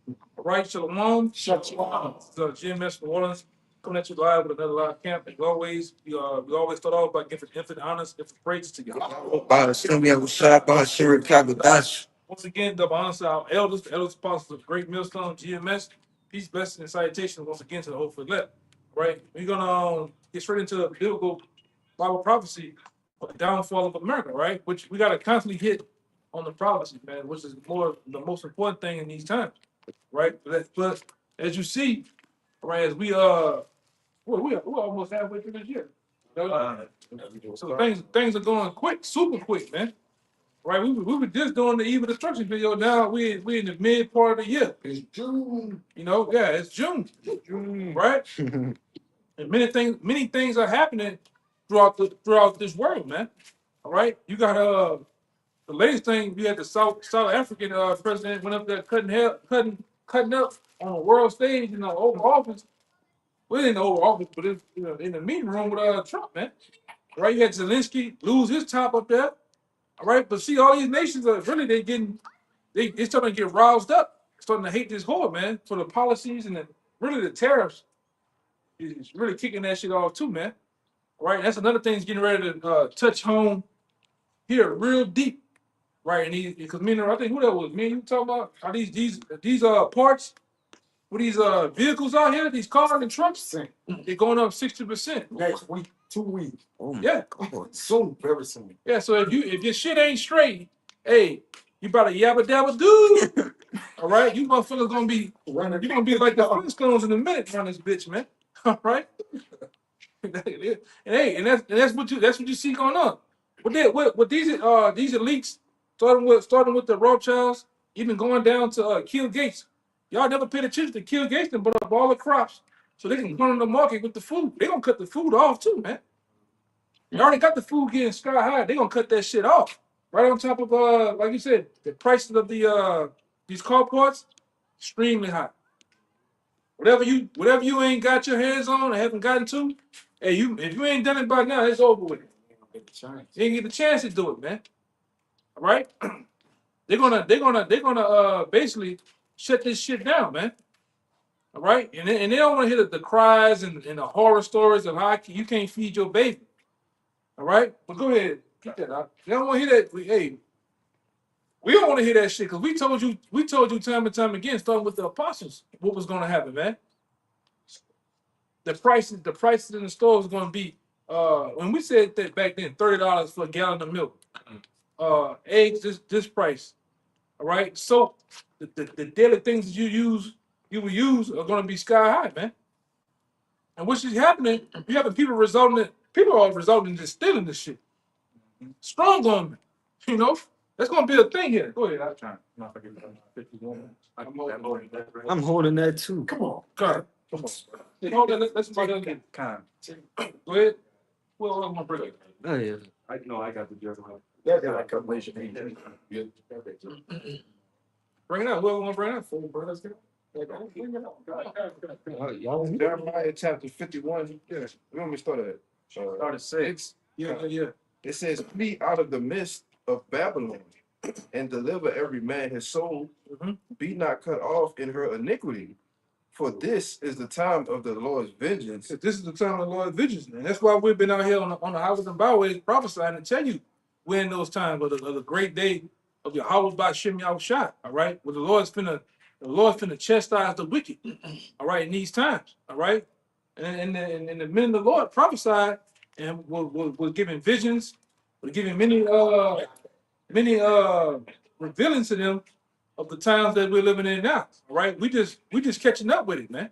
All right, Shalom. Shalom. So GMS New Orleans coming at you live with another live camp. As always, we always start off by giving infinite honors, infinite praises to God. Once again, double honors to our elders, the elders apostles of Great Millstone, GMS. Peace, blessings, and salutations once again to the hopeful elect. All right, we're gonna get straight into the biblical Bible prophecy of the downfall of America, right? Which we gotta constantly hit on the prophecy, man, which is more the most important thing in these times, right? But as you see, right, as we're almost halfway through this year. So things are going quick, super quick, man. Right, we were just doing the evil destruction video. Now we in the mid part of the year. It's June. You know, yeah, it's June. June. Right? And many things are happening throughout this world, man. All right. You got the latest thing, we had the South African president went up there cutting up on a world stage in the Oval Office. Well, in the Oval Office, but it's in the meeting room with Trump, man. Right? You had Zelensky lose his top up there. All right, but see, all these nations are really they're starting to get roused up, starting to hate this whore, man, for the policies and really the tariffs is really kicking that shit off too, man. All right, that's another thing that's getting ready to touch home here real deep, right? And because me and I think who that was, me and you talking about are these parts for these vehicles out here, these cars and trucks, they're going up 60% next week, 2 weeks. Oh my yeah, God. Soon, very soon. Yeah, so if your shit ain't straight, hey, you better yabba dabba do. All right, you motherfuckers gonna be running. You gonna be like the Flintstones in a minute, run this bitch, man. All right. And hey, and that's what you see going on. What these elites starting with the Rothschilds, even going down to Kill Gates. Y'all never paid attention to Kill Gates and put up all the crops so they can run in the market with the food. They gonna cut the food off too, man. They already got the food getting sky high. They gonna cut that shit off. Right on top of like you said, the prices of these car parts, extremely high. Whatever you ain't got your hands on or haven't gotten to, hey, if you ain't done it by now, it's over with. You ain't get the chance to do it, man. All right? They're gonna basically shut this shit down, man. All right? And they don't want to hear the cries and the horror stories of how you can't feed your baby. All right? But go ahead, keep that out. They don't want to hear that. We don't want to hear that shit because we told you time and time again, starting with the apostles, what was gonna happen, man. The prices in the store is gonna be when we said that back then, $30 for a gallon of milk. Eggs this price. All right. So the daily things that you will use are gonna be sky high, man. And which is happening, you have people are resulting in just stealing this shit. Strong on me. You know? That's gonna be a thing here. Go ahead. I'm trying not to forget I'm holding that too. Come on. God. Come on. Hold on, let's go ahead. Go ahead. Well, I'm gonna bring it. Oh yeah. I know I got the jerk one. That's like a nation. Bring it out. Whoever want to bring it out. Full brothers. Jeremiah chapter 51. Yeah. We want me to start at Start at 6. Yeah. it says, flee out of the midst of Babylon and deliver every man his soul. Be not cut off in her iniquity. For this is the time of the Lord's vengeance. This is the time of the Lord's vengeance, man. That's why we've been out here on the highways and byways prophesying and tell you we're in those times of the great day of Yahweh by Shem Yahushua, all right? Where the Lord's finna chastise the wicked, all right, in these times, all right? And the men of the Lord prophesied and was giving visions, was giving many revealing to them of the times that we're living in now. All right, we just catching up with it, man.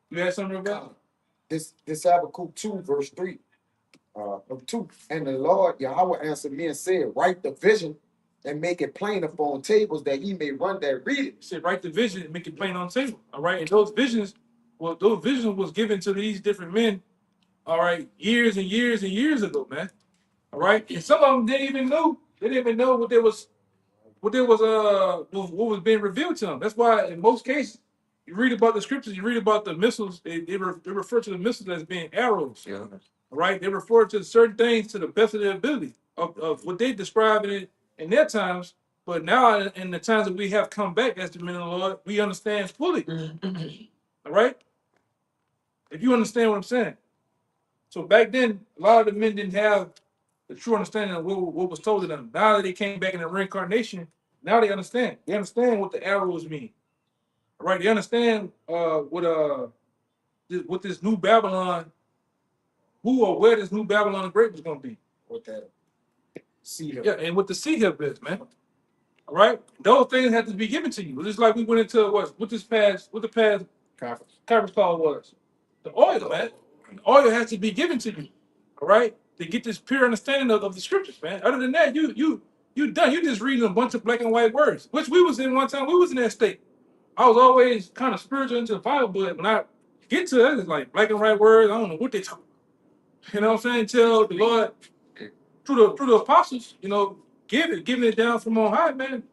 You had something about This Habakkuk 2, verse 3. Of 2. And the Lord Yahweh answered me and said, write the vision and make it plain upon tables that he may run that read it. He said, write the vision and make it plain on table. All right. And those visions was given to these different men, all right, years and years and years ago, man. All right. And some of them didn't even know what was being revealed to them. That's why in most cases you read about the scriptures, you read about the missiles, they refer to the missiles as being arrows. Yeah. All right. They refer to certain things to the best of their ability of what they describe in their times But now in the times that we have come back as the men of the Lord, we understand fully. All right? If you understand what I'm saying. So back then, a lot of the men didn't have the true understanding of what was told to them. Now that they came back in the reincarnation, now they understand. They understand what the arrows mean. All right? They understand what this new Babylon, who or where this new Babylon the Great was going to be. What that see here. Yeah, and what the sea hip is, man. All right? Those things have to be given to you. Just like we went into what the past conference call was. The oil, man. The oil has to be given to you. All right? To get this pure understanding of the scriptures, man. Other than that, you done. You just reading a bunch of black and white words, which we was in one time. We was in that state. I was always kind of spiritual into the Bible, but when I get to it, it's like black and white words. I don't know what they talk. You know what I'm saying? Until the Lord, through the apostles, giving it down from on high, man.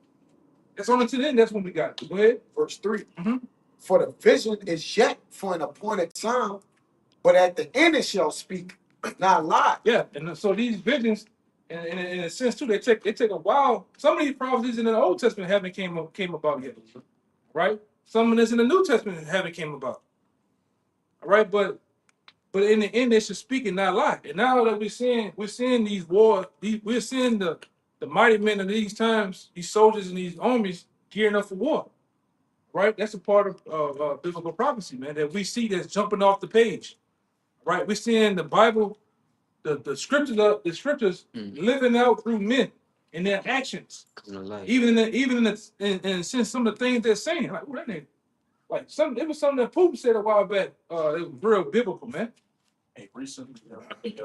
That's on to the end. That's when we got it. Go ahead. Verse 3. Mhm. For the vision is yet for an appointed time, but at the end it shall speak, not lie. Yeah, and so these visions, in a sense too, they take a while. Some of these prophecies in the Old Testament haven't came about yet, right? Some of this in the New Testament haven't came about. All right, but in the end, they should speak and not lie. And now that we're seeing these wars, we're seeing the mighty men of these times, these soldiers and these armies gearing up for war. Right, that's a part of biblical prophecy, man. That we see that's jumping off the page. Right, we're seeing the Bible, the scriptures living out through men in their actions. Even in a sense, some of the things they're saying, like what that name, like it was something that Putin said a while back. It was real biblical, man. Hey, recently, they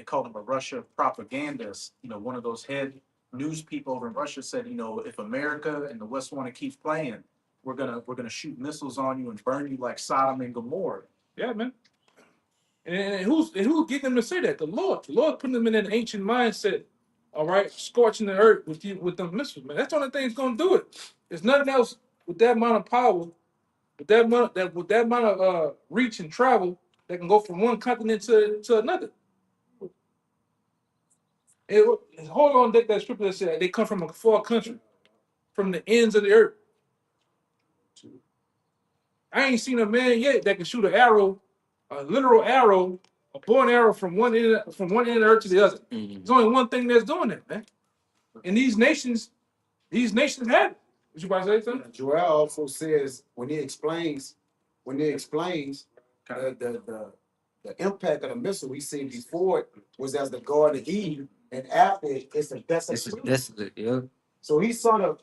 called him a Russia propagandist. One of those head news people over in Russia said, if America and the West want to keep playing, we're gonna shoot missiles on you and burn you like Sodom and Gomorrah. Yeah, man. And who's getting them to say that? The Lord putting them in an ancient mindset. All right, scorching the earth with them missiles, man. That's the only thing that's gonna do it. There's nothing else with that amount of power, with that amount of reach and travel that can go from one continent to another. Hold on, that scripture that said they come from a far country, from the ends of the earth. I ain't seen a man yet that can shoot an arrow, a literal arrow, a bow and arrow from one end of the earth to the other. There's only one thing that's doing that, man. And these nations have it. What you about to say something? Joel also says when he explains the impact of the missile, he said before it was as the Garden of Eden, and after it's a desolate. It's desolate, yeah. So he saw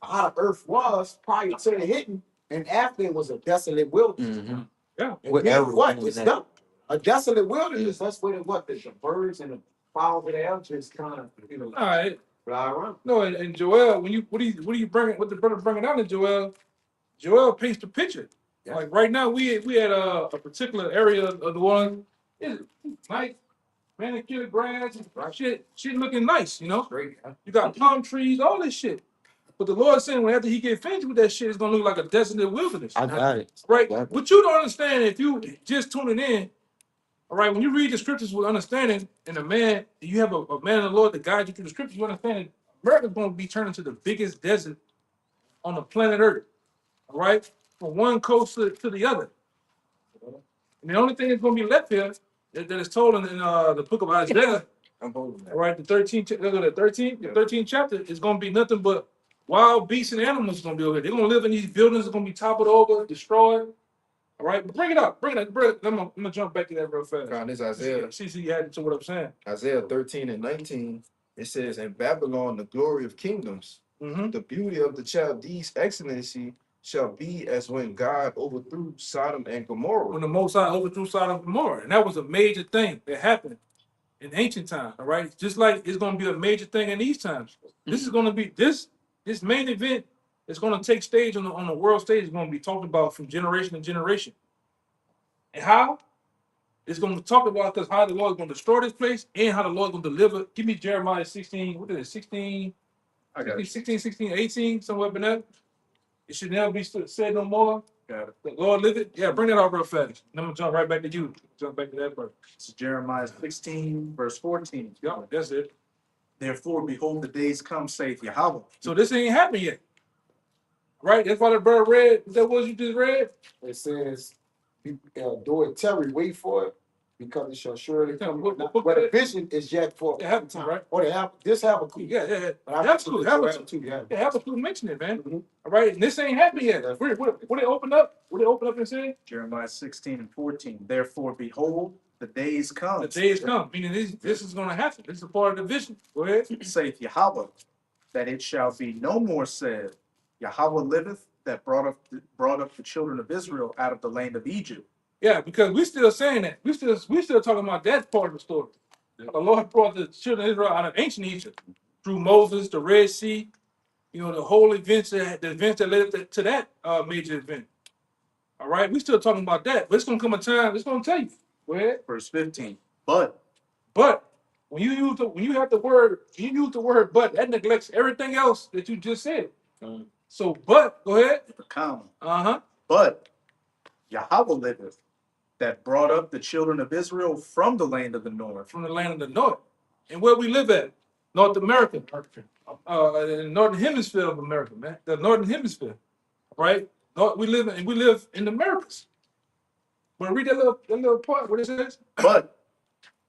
how the earth was prior to the hitting, and after it was a desolate wilderness. Yeah. And then what? It's done. A desolate wilderness. That's where the birds and the fowls of the air just kind of All right. fly around. No, and Joel, what the brother bringing out in Joel paints the picture. Yeah. Like right now, we had a particular area of the world. It's nice, manicured grass, shit looking nice, Great. Huh? You got palm trees, all this shit. But the Lord saying when after he get finished with that shit, it's gonna look like a desolate wilderness. I got it. Right? Exactly. What you don't understand if you just tuning in, all right, when you read the scriptures with understanding, and you have a man of the Lord that guides you through the scriptures, you understand America's gonna be turned into the biggest desert on the planet Earth. All right? From one coast to the other. And the only thing that's gonna be left here that is told in the book of Isaiah, I'm holding that. all right, the 13th chapter is gonna be nothing but wild beasts and animals gonna be over here. They're gonna live in these buildings, they're gonna be toppled over, destroyed. All right, but bring it up. I'm gonna jump back to that real fast. God, this Isaiah See, you added to what I'm saying. Isaiah 13 and 19, it says, in Babylon, the glory of kingdoms, Mm-hmm. the beauty of the Chaldees' excellency shall be as when God overthrew Sodom and Gomorrah. When the Most High overthrew Sodom and Gomorrah, and that was a major thing that happened in ancient times. All right, just like it's going to be a major thing in these times. This is going to be this main event is going to take stage on the world stage. Is going to be talked about from generation to generation, and how it's going to talk about because how the Lord is going to destroy this place and how the Lord is going to deliver. Give me Jeremiah 16. What is it? 16. I got it. 16, 18, somewhere up in that. It should never be said no more. Got it. The Lord live it. Yeah, bring that out real fast. Then I'm gonna jump right back to you. Jump back to that part. This is Jeremiah 16, verse 14. Yeah, that's it. Therefore, behold, the days come, saith Yahweh. So this ain't happened yet. Right? That's why the brother read, that was you just read? It says, do it, Terry, wait for it, because it shall surely come. What Now, book but the that? vision is yet for It happened, right? Or they have this Habakkuk. Yeah. But I Habakkuk, Habakkuk. too, yeah. Yeah, Habakkuk mentioned it, man. Mhm. All right, and this ain't happened yet. What they open up? What they open up and say? Jeremiah 16 and 14. Therefore, behold, the days come, The days come, meaning this is gonna happen. This is a part of the vision. Go ahead. saith Yahweh, that it shall be no more said, Yahweh liveth, that brought up the children of Israel out of the land of Egypt. Yeah, because we still saying that. We still talking about that part of the story. The Lord brought the children of Israel out of ancient Egypt through Moses, the Red Sea, the whole events that led up to that major event. All right, we still talking about that, but it's gonna come a time. It's gonna tell you. Go ahead. Verse 15. But when you use the word but, that neglects everything else that you just said. So but go ahead. the comma. Uh-huh. But Yahweh liveth, that brought up the children of Israel from the land of the north. From the land of the north. And where we live at? North America. In the northern hemisphere of America, man. The northern hemisphere. Right? We live in the Americas. But read that little part, what it says? But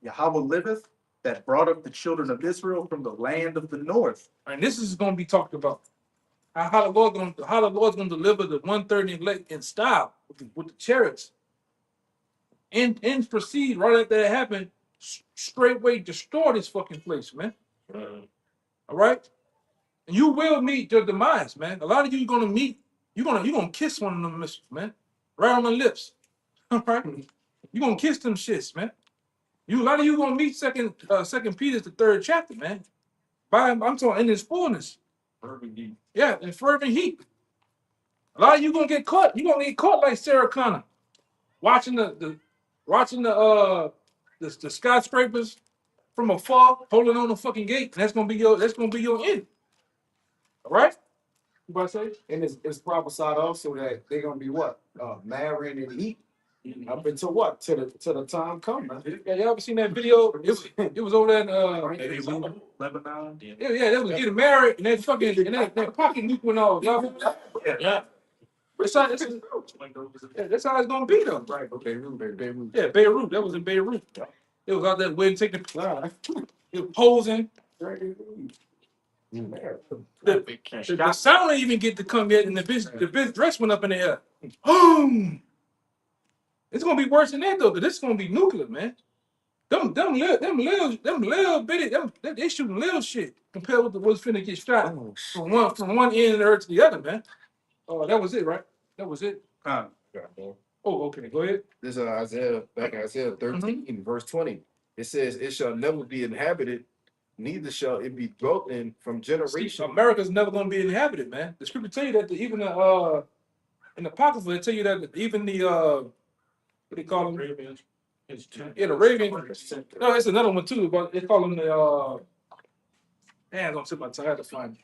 Yahweh liveth, that brought up the children of Israel from the land of the north. And this is going to be talked about. How the Lord's going to deliver the 130 elect in style with the chariots. And proceed right after that happened, straightway destroy this fucking place, man. All right? And you will meet your demise, man. A lot of you gonna meet, you're gonna kiss one of them missiles, man. Right on the lips. All right? You're gonna kiss them shits, man. A lot of you gonna meet second Peter's the 3rd chapter, man. I'm talking in its fullness. Yeah, in fervent heat. A lot of you gonna get caught. You're gonna get caught like Sarah Connor, watching the skyscrapers from afar, holding on the fucking gate. And that's gonna be your end. All right? You about to say? And it's prophesied also that they're gonna be what? Marrying and eat up until what? Till the time come, man. Yeah, you ever seen that video? It was over there in Lebanon. yeah, they was getting married and that fucking that pocket nuke went off. Y'all, Yeah. that's how it's gonna be though. Right, okay, Beirut. Yeah, Beirut. That was in Beirut. It was out there waiting, taking it was posing. The sound didn't even get to come yet, and the bitch dress went up in the air. Boom! It's gonna be worse than that though, because this is gonna be nuclear, man. Them little bitty, they shooting little shit compared with what's finna get shot from one end of the earth to the other, man. Oh, that was it, right? That was it. Oh, okay. Go ahead. This is Isaiah 13, verse 20. It says, "It shall never be inhabited, neither shall it be dwelt in from generation." America's never gonna be inhabited, man. The scripture tell you that even in the Apocrypha, it tell you that even the what they call them? Ravens. Yeah, the Raven. No, it's another one too, but they call them the man, don't sit my tongue, I have to find it.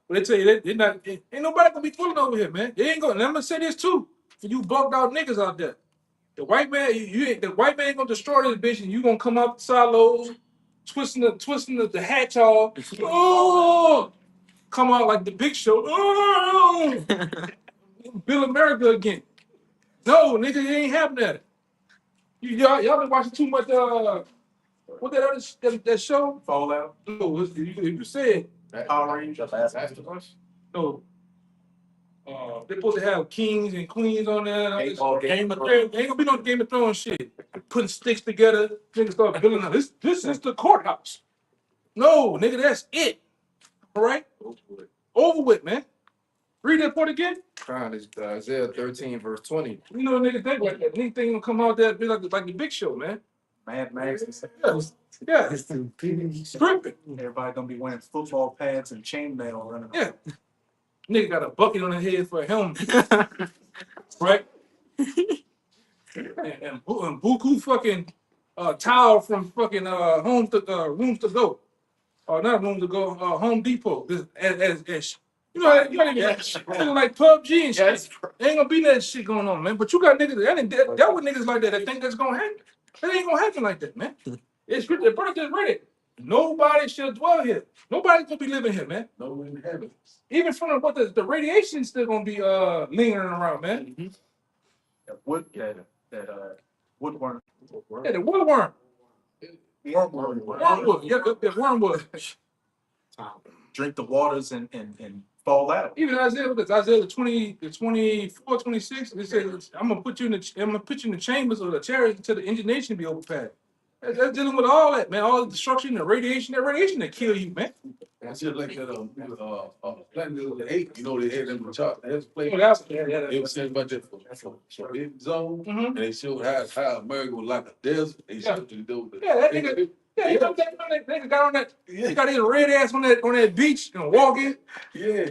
But they tell you they're not ain't nobody gonna be dwelling over here, man. They ain't gonna, and I'm gonna say this too, for you bugged out niggas out there. The white man, the white man gonna destroy this bitch, and you gonna come out the silos, twisting the hatch off. Oh, come out like the Big Show. Oh, Bill America again. No, nigga, it ain't happening. Y'all been watching too much. What that show? Fallout. No, you said Power Rangers. no. They supposed to have kings and queens on there. Game of Ain't gonna be no Game of Thrones shit. Putting sticks together, niggas start building up. This is the courthouse. No, nigga, that's it. All right, over with, man. Read that part again. It's Isaiah 13, verse 20. You know, niggas think like that. Anything gonna come out there be like the Big Show, man. Mad Max. Yeah, stripping. Everybody gonna be wearing football pads and chainmail running. Yeah. Nigga got a bucket on his head for a helmet. Right? and buku fucking towel from fucking rooms to go. Or not rooms to go, Home Depot. As you know like PUBG and shit. Ain't gonna be that shit going on, man. But you got niggas that with niggas like that think that's gonna happen. That ain't gonna happen like that, man. It's the brother just read it. Nobody should dwell here. Nobody's gonna be living here, man. No inhabitants. Even from the radiation still gonna be lingering around, man. That woodworm. Yeah, the woodworm. Wormwood. Yeah, the wormwood. Drink the waters and fall out. Even Isaiah, look at Isaiah the 24, 26, it says, I'm gonna put you in the chambers of the chariots until the indignation be overpassed. That's dealing with all that, man. All the destruction, the radiation, that kill you, man. That's just like that Planet of the Apes, you know, they had them chart. They Oh, that's, yeah, They were saying about that for big zone, Mhm. and they showed how America was like a desert. They Yeah. showed you those. Yeah, that nigga. Yeah, you know that nigga got on that. He got his red ass on that beach and walking. Yeah.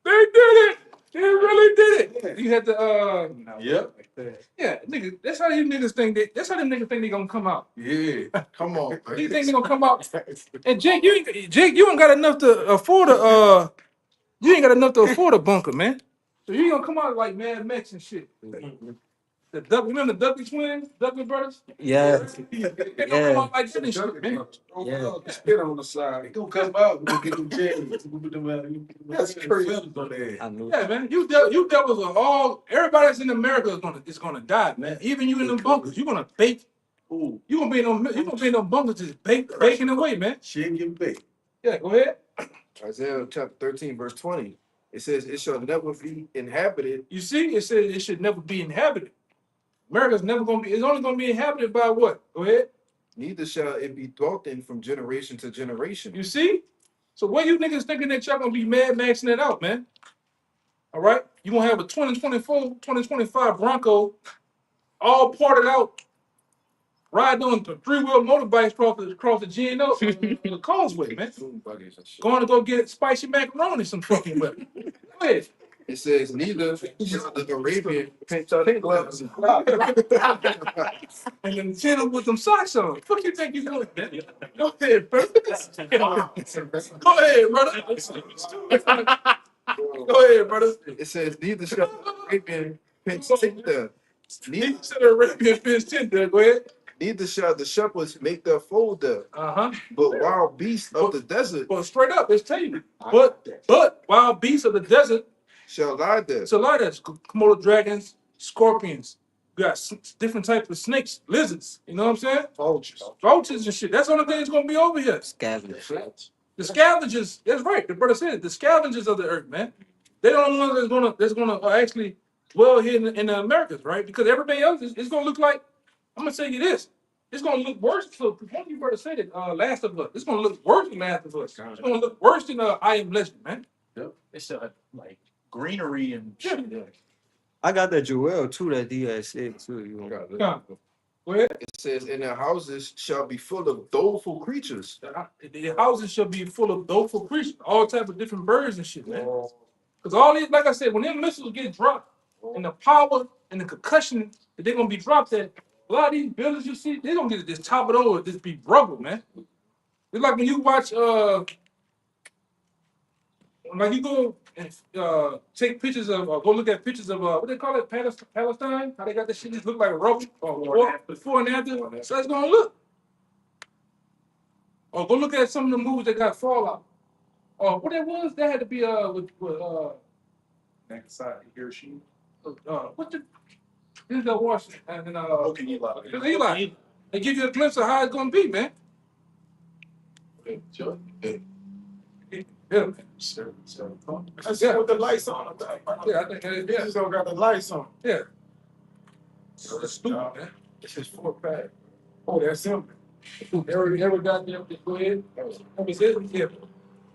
They did it. They really did it. You had to Yep. yeah, nigga. That's how you niggas think that's how them niggas think they gonna come out. Yeah. Come on, You man. think they gonna come out? And Jake, you ain't got enough to afford a bunker, man. So you ain't gonna come out like Mad Max and shit. The Duck, remember the Dudley twins, Dudley brothers? Yeah. They don't come out like that and shit, man. Yeah. Spit on the side. They gonna come out. We get them jails. We put them out. That's Feathers crazy. on their I head. knew. Yeah, man. You devils are all. Everybody that's in America is gonna die, man. Even you in them bunkers, you're gonna bake. Ooh, You gonna be in them bunkers just baking away, man. shit get baked. Yeah, go ahead. Isaiah chapter 13, verse 20. It says, it shall never be inhabited. You see, it says it should never be inhabited. America's never gonna be. It's only gonna be inhabited by what? Go ahead. Neither shall it be dwelt in from generation to generation. You see? So what you niggas thinking that y'all gonna be Mad Maxing it out, man? All right? You gonna have a 2024, 2025 Bronco all parted out, riding on the three-wheel motorbikes across the GNO, the causeway, man. Going to go get spicy macaroni some fucking way. Go ahead. It says, neither shall the Arabian paint gloves. And then channel with them socks on. Fuck you think you doing, man? Go ahead, bro. Go ahead, brother. Go ahead, brother. It says, neither shall the Arabian paint the He said Arabian fish tent there. Go ahead. neither shall the shepherds make their fold there, Uh-huh. but wild beasts of the desert Well, straight up, let's tell you. But wild beasts of the desert, shall lie there. it's a lot of that. Komodo dragons, scorpions. We got different types of snakes, lizards. You know what I'm saying? Vultures and shit. That's the only thing that's gonna be over here. Scavengers. The scavengers. That's right. The brother said it. The scavengers of the earth, man. They're the only ones that's gonna actually dwell here in the Americas, right? Because everybody else is gonna look like. I'm gonna tell you this. It's gonna look worse. So one of you brother said it. Last of Us. It's gonna look worse than Last of Us. It's gonna look worse than I Am Legend, man. It's like greenery and shit. Yeah. I got that Joel too that he had said too. You know. Yeah. Go ahead. It says, and their houses shall be full of doleful creatures. The houses should be full of doleful creatures, all type of different birds and shit, man. Because all these, like I said, when them missiles get dropped, and the power and the concussion that they're gonna be dropped at, a lot of these buildings you see, they don't get this top it over, just be rubble, man. It's like when you watch like you go and take pictures of go look at pictures of what they call it, Palestine, how they got this shit just look like rubble before and after. So it's gonna look. Or go look at some of the movies that got Fallout. Or what it was, that had to be with Nagasaki, Hiroshima. what the Denzel Washington and then Okay, Eli. it's Eli. They give you a glimpse of how it's gonna be, man. Sure. Yeah. Yeah, That's with the lights on. yeah, I think They just don't got the lights on. yeah. It's stupid, man. It's just 4-pack. Oh, that's him. Every goddamn thing. Go ahead. That was it. Yeah.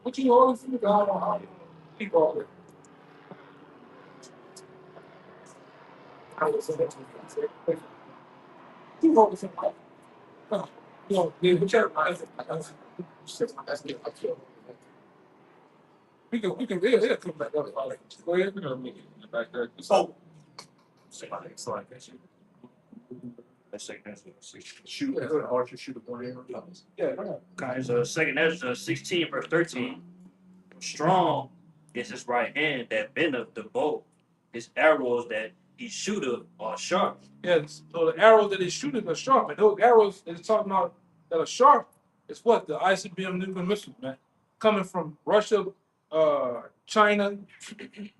What you always think about? Keep all it. Keep all it. You know, whichever. We can, yeah, come back up. Go ahead. We're gonna make it back there. Oh, shoot, Archer shoot a tornado. Yeah. Okay, so second Ezra 16 verse 13. Strong is his right hand that bendeth the bow. His arrows that he shooteth are sharp. Yes. So the arrows that he's shooting are sharp, and those arrows that he's talking about that are sharp It's what the ICBM nuclear missiles, man, coming from Russia, China.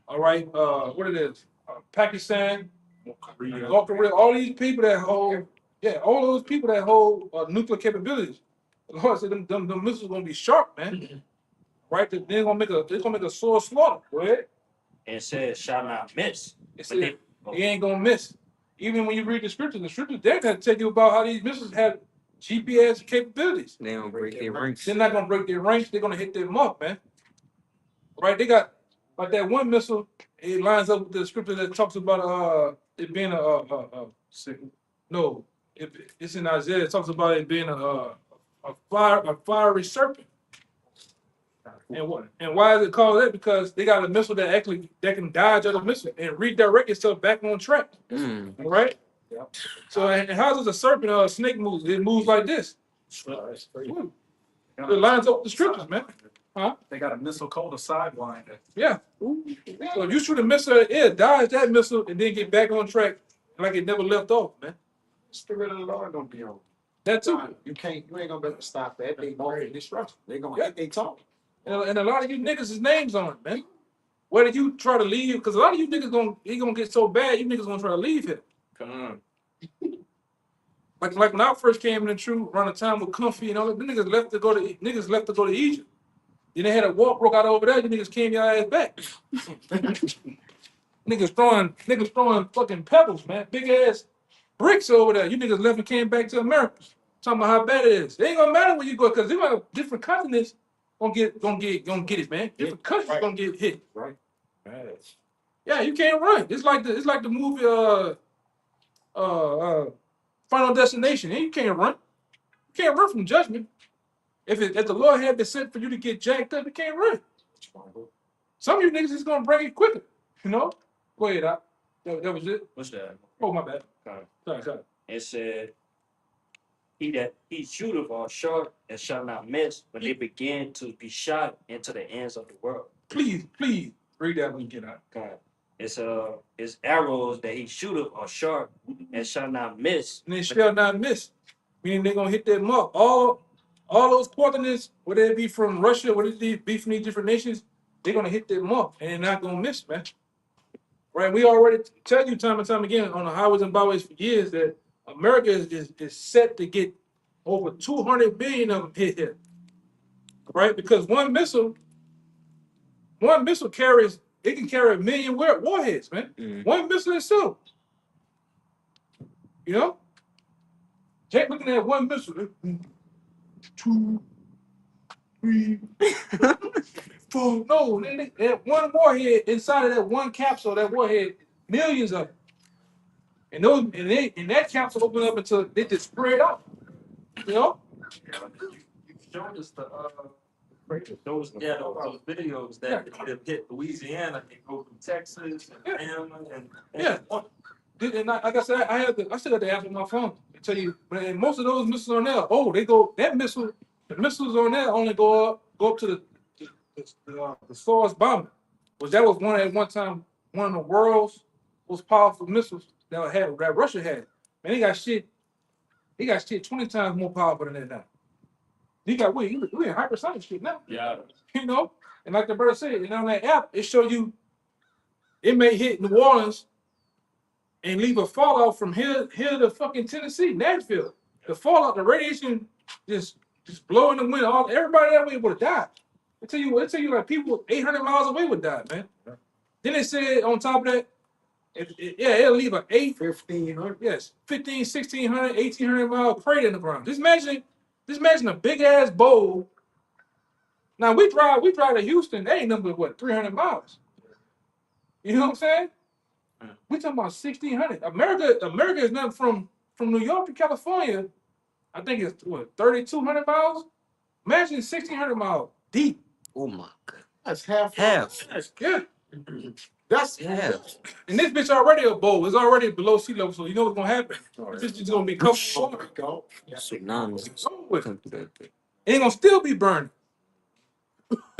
All right, what it is, Pakistan, North Korea. All these people that hold, yeah, all those people that hold nuclear capabilities. The Lord said them missiles gonna be sharp, man. Right? They're gonna make a sore slaughter. Go ahead. And it says, shall not miss. It But said he ain't gonna miss. Even when you read the scriptures, they're gonna tell you about how these missiles have GPS capabilities. They don't break their ranks. They're not gonna break their ranks. They're gonna hit their mark, man. Right? They got like that one missile. It lines up with the scripture that talks about it being no, it's in Isaiah. It talks about it being a fiery serpent. And why is it called that? Because they got a missile that can dodge other missiles and redirect itself back on track. Mm. All right. Yeah. So and how does a serpent or a snake move? It moves like this. It lines up with the scriptures, man. Huh? They got a missile called a sidewinder. Yeah. So if you shoot a missile, dodge that missile and then get back on track like it never left off, man. Spirit of the Lord gonna be on. That too. You ain't gonna be able to stop that. They mark destruction. They gonna hit they talk. And a lot of you niggas' names on it, man. Whether you try to leave, because a lot of you niggas gonna get so bad, you niggas gonna try to leave here. come on. Like when I first came in the truth around the time with Comfy and all that, the niggas left to go to Egypt. Then they had a war broke out over there, you niggas came your ass back. niggas throwing fucking pebbles, man. Big ass bricks over there. You niggas left and came back to America. Talking about how bad it is. It ain't gonna matter where you go, because they got different continents gonna get it, man. Different countries gonna get hit. Right. Yeah, you can't run. It's like the movie Final Destination. You can't run. You can't run from judgment. If the Lord had been sent for you to get jacked up, you can't run. Some of you niggas is gonna bring it quicker. You know? Go ahead, Doc. That was it. What's that? Oh my bad. Okay. Sorry. It said, he shooteth or short and shall not miss, but they begin to be shot into the ends of the world. Please read that when you get out. Okay. It's arrows that he shooteth or short and shall not miss. And they shall not miss. Meaning they're gonna hit that mark. All those coordinates, whether it be from Russia, whether it be from these different nations, they're gonna hit that mark and they're not gonna miss, man. Right? We already tell you time and time again on the highways and byways for years that America is set to get over 200 billion of them hit here. Right? Because one missile carries, it can carry 1 million warheads, man. Mm. One missile itself. You know? Jake looking at one missile. 2, 3, 4. No, they have one warhead inside of that one capsule, that warhead, millions of them. And that capsule open up until they just spread out. You know? You showed us those videos that hit Louisiana and go from Texas and Alabama and Yeah. And like I said, I still got the app on my phone to tell you, and most of those missiles on there, the missiles on there only go up to the Source bomber, which that was at one time one of the world's most powerful missiles that Russia had. Man, they got shit 20 times more powerful than that now. We in hypersonic shit now. yeah. You know? And like the brother said, and on that app, it show you it may hit New Orleans and leave a fallout from here to fucking Tennessee, Nashville. The fallout, the radiation just blowing the wind. Everybody that way would have died. They tell you like people 800 miles away would die, man. Then they said on top of that, it'll leave an 1,500. Yes, 1,500, 1,600, 1,800 mile crater in the ground. Just imagine a big ass bowl. Now we drive to Houston. That ain't number 300 miles. You know what I'm saying? We talking about 1,600. America is nothing from New York to California. I think it's 3,200 miles. Imagine 1,600 miles deep. Oh my God. That's half. Yeah. That's Half. And this bitch already a bowl. It's already below sea level, so you know what's gonna happen. This bitch is gonna be covered in water. Tsunamis. It's over with. It ain't gonna still be burning.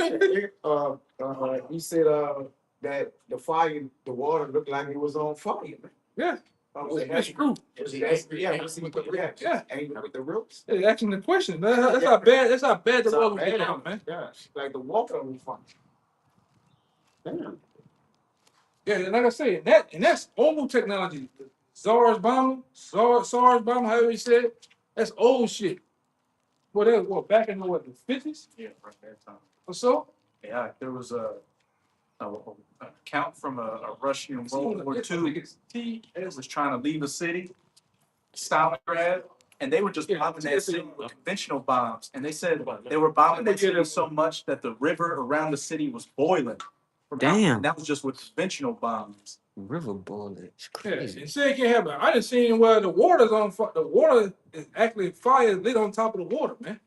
He said that the water looked like it was on fire. Yeah. It's true. Yeah, was he with the roots? Yeah. Angry with the roots? Hey, asking the question. That's how bad. That's how bad the It's world all was bad, getting, man. Yeah, like the walker was fun. Damn. Yeah, and like I say, that's old technology. SARS bomber, SARS bomber, however you said it, that's old shit. What that was back in the 50s Yeah, right that time. or so? Yeah, there was an account from a Russian World War II that was trying to leave a city, Stalingrad, and they were just Yeah, bombing that city with conventional bombs. And they said they were bombing that city so much that the river around the city was boiling. Damn. And that was just with conventional bombs. River bullets. Yeah, Crazy. and say it can't happen. I didn't see where the water's on fire. The water is actually fire lit on top of the water, man.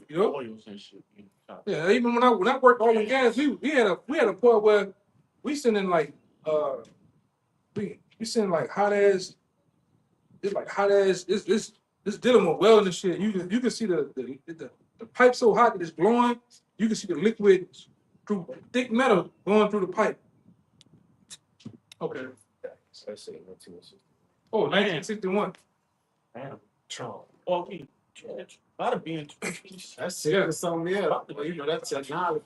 You know? Oils and shit. Yeah, even when I worked oil and gas, we had a point where we sending like we sending like hot ass. It's like hot ass. It's dealing with welding and shit. You can see the pipe so hot that it's glowing. You can see the liquid through thick metal going through the pipe. Okay. Oh, 1961. Damn. Trump. Well, I'd have been. That's Yeah. it. Something else. Well, you know, that's technology.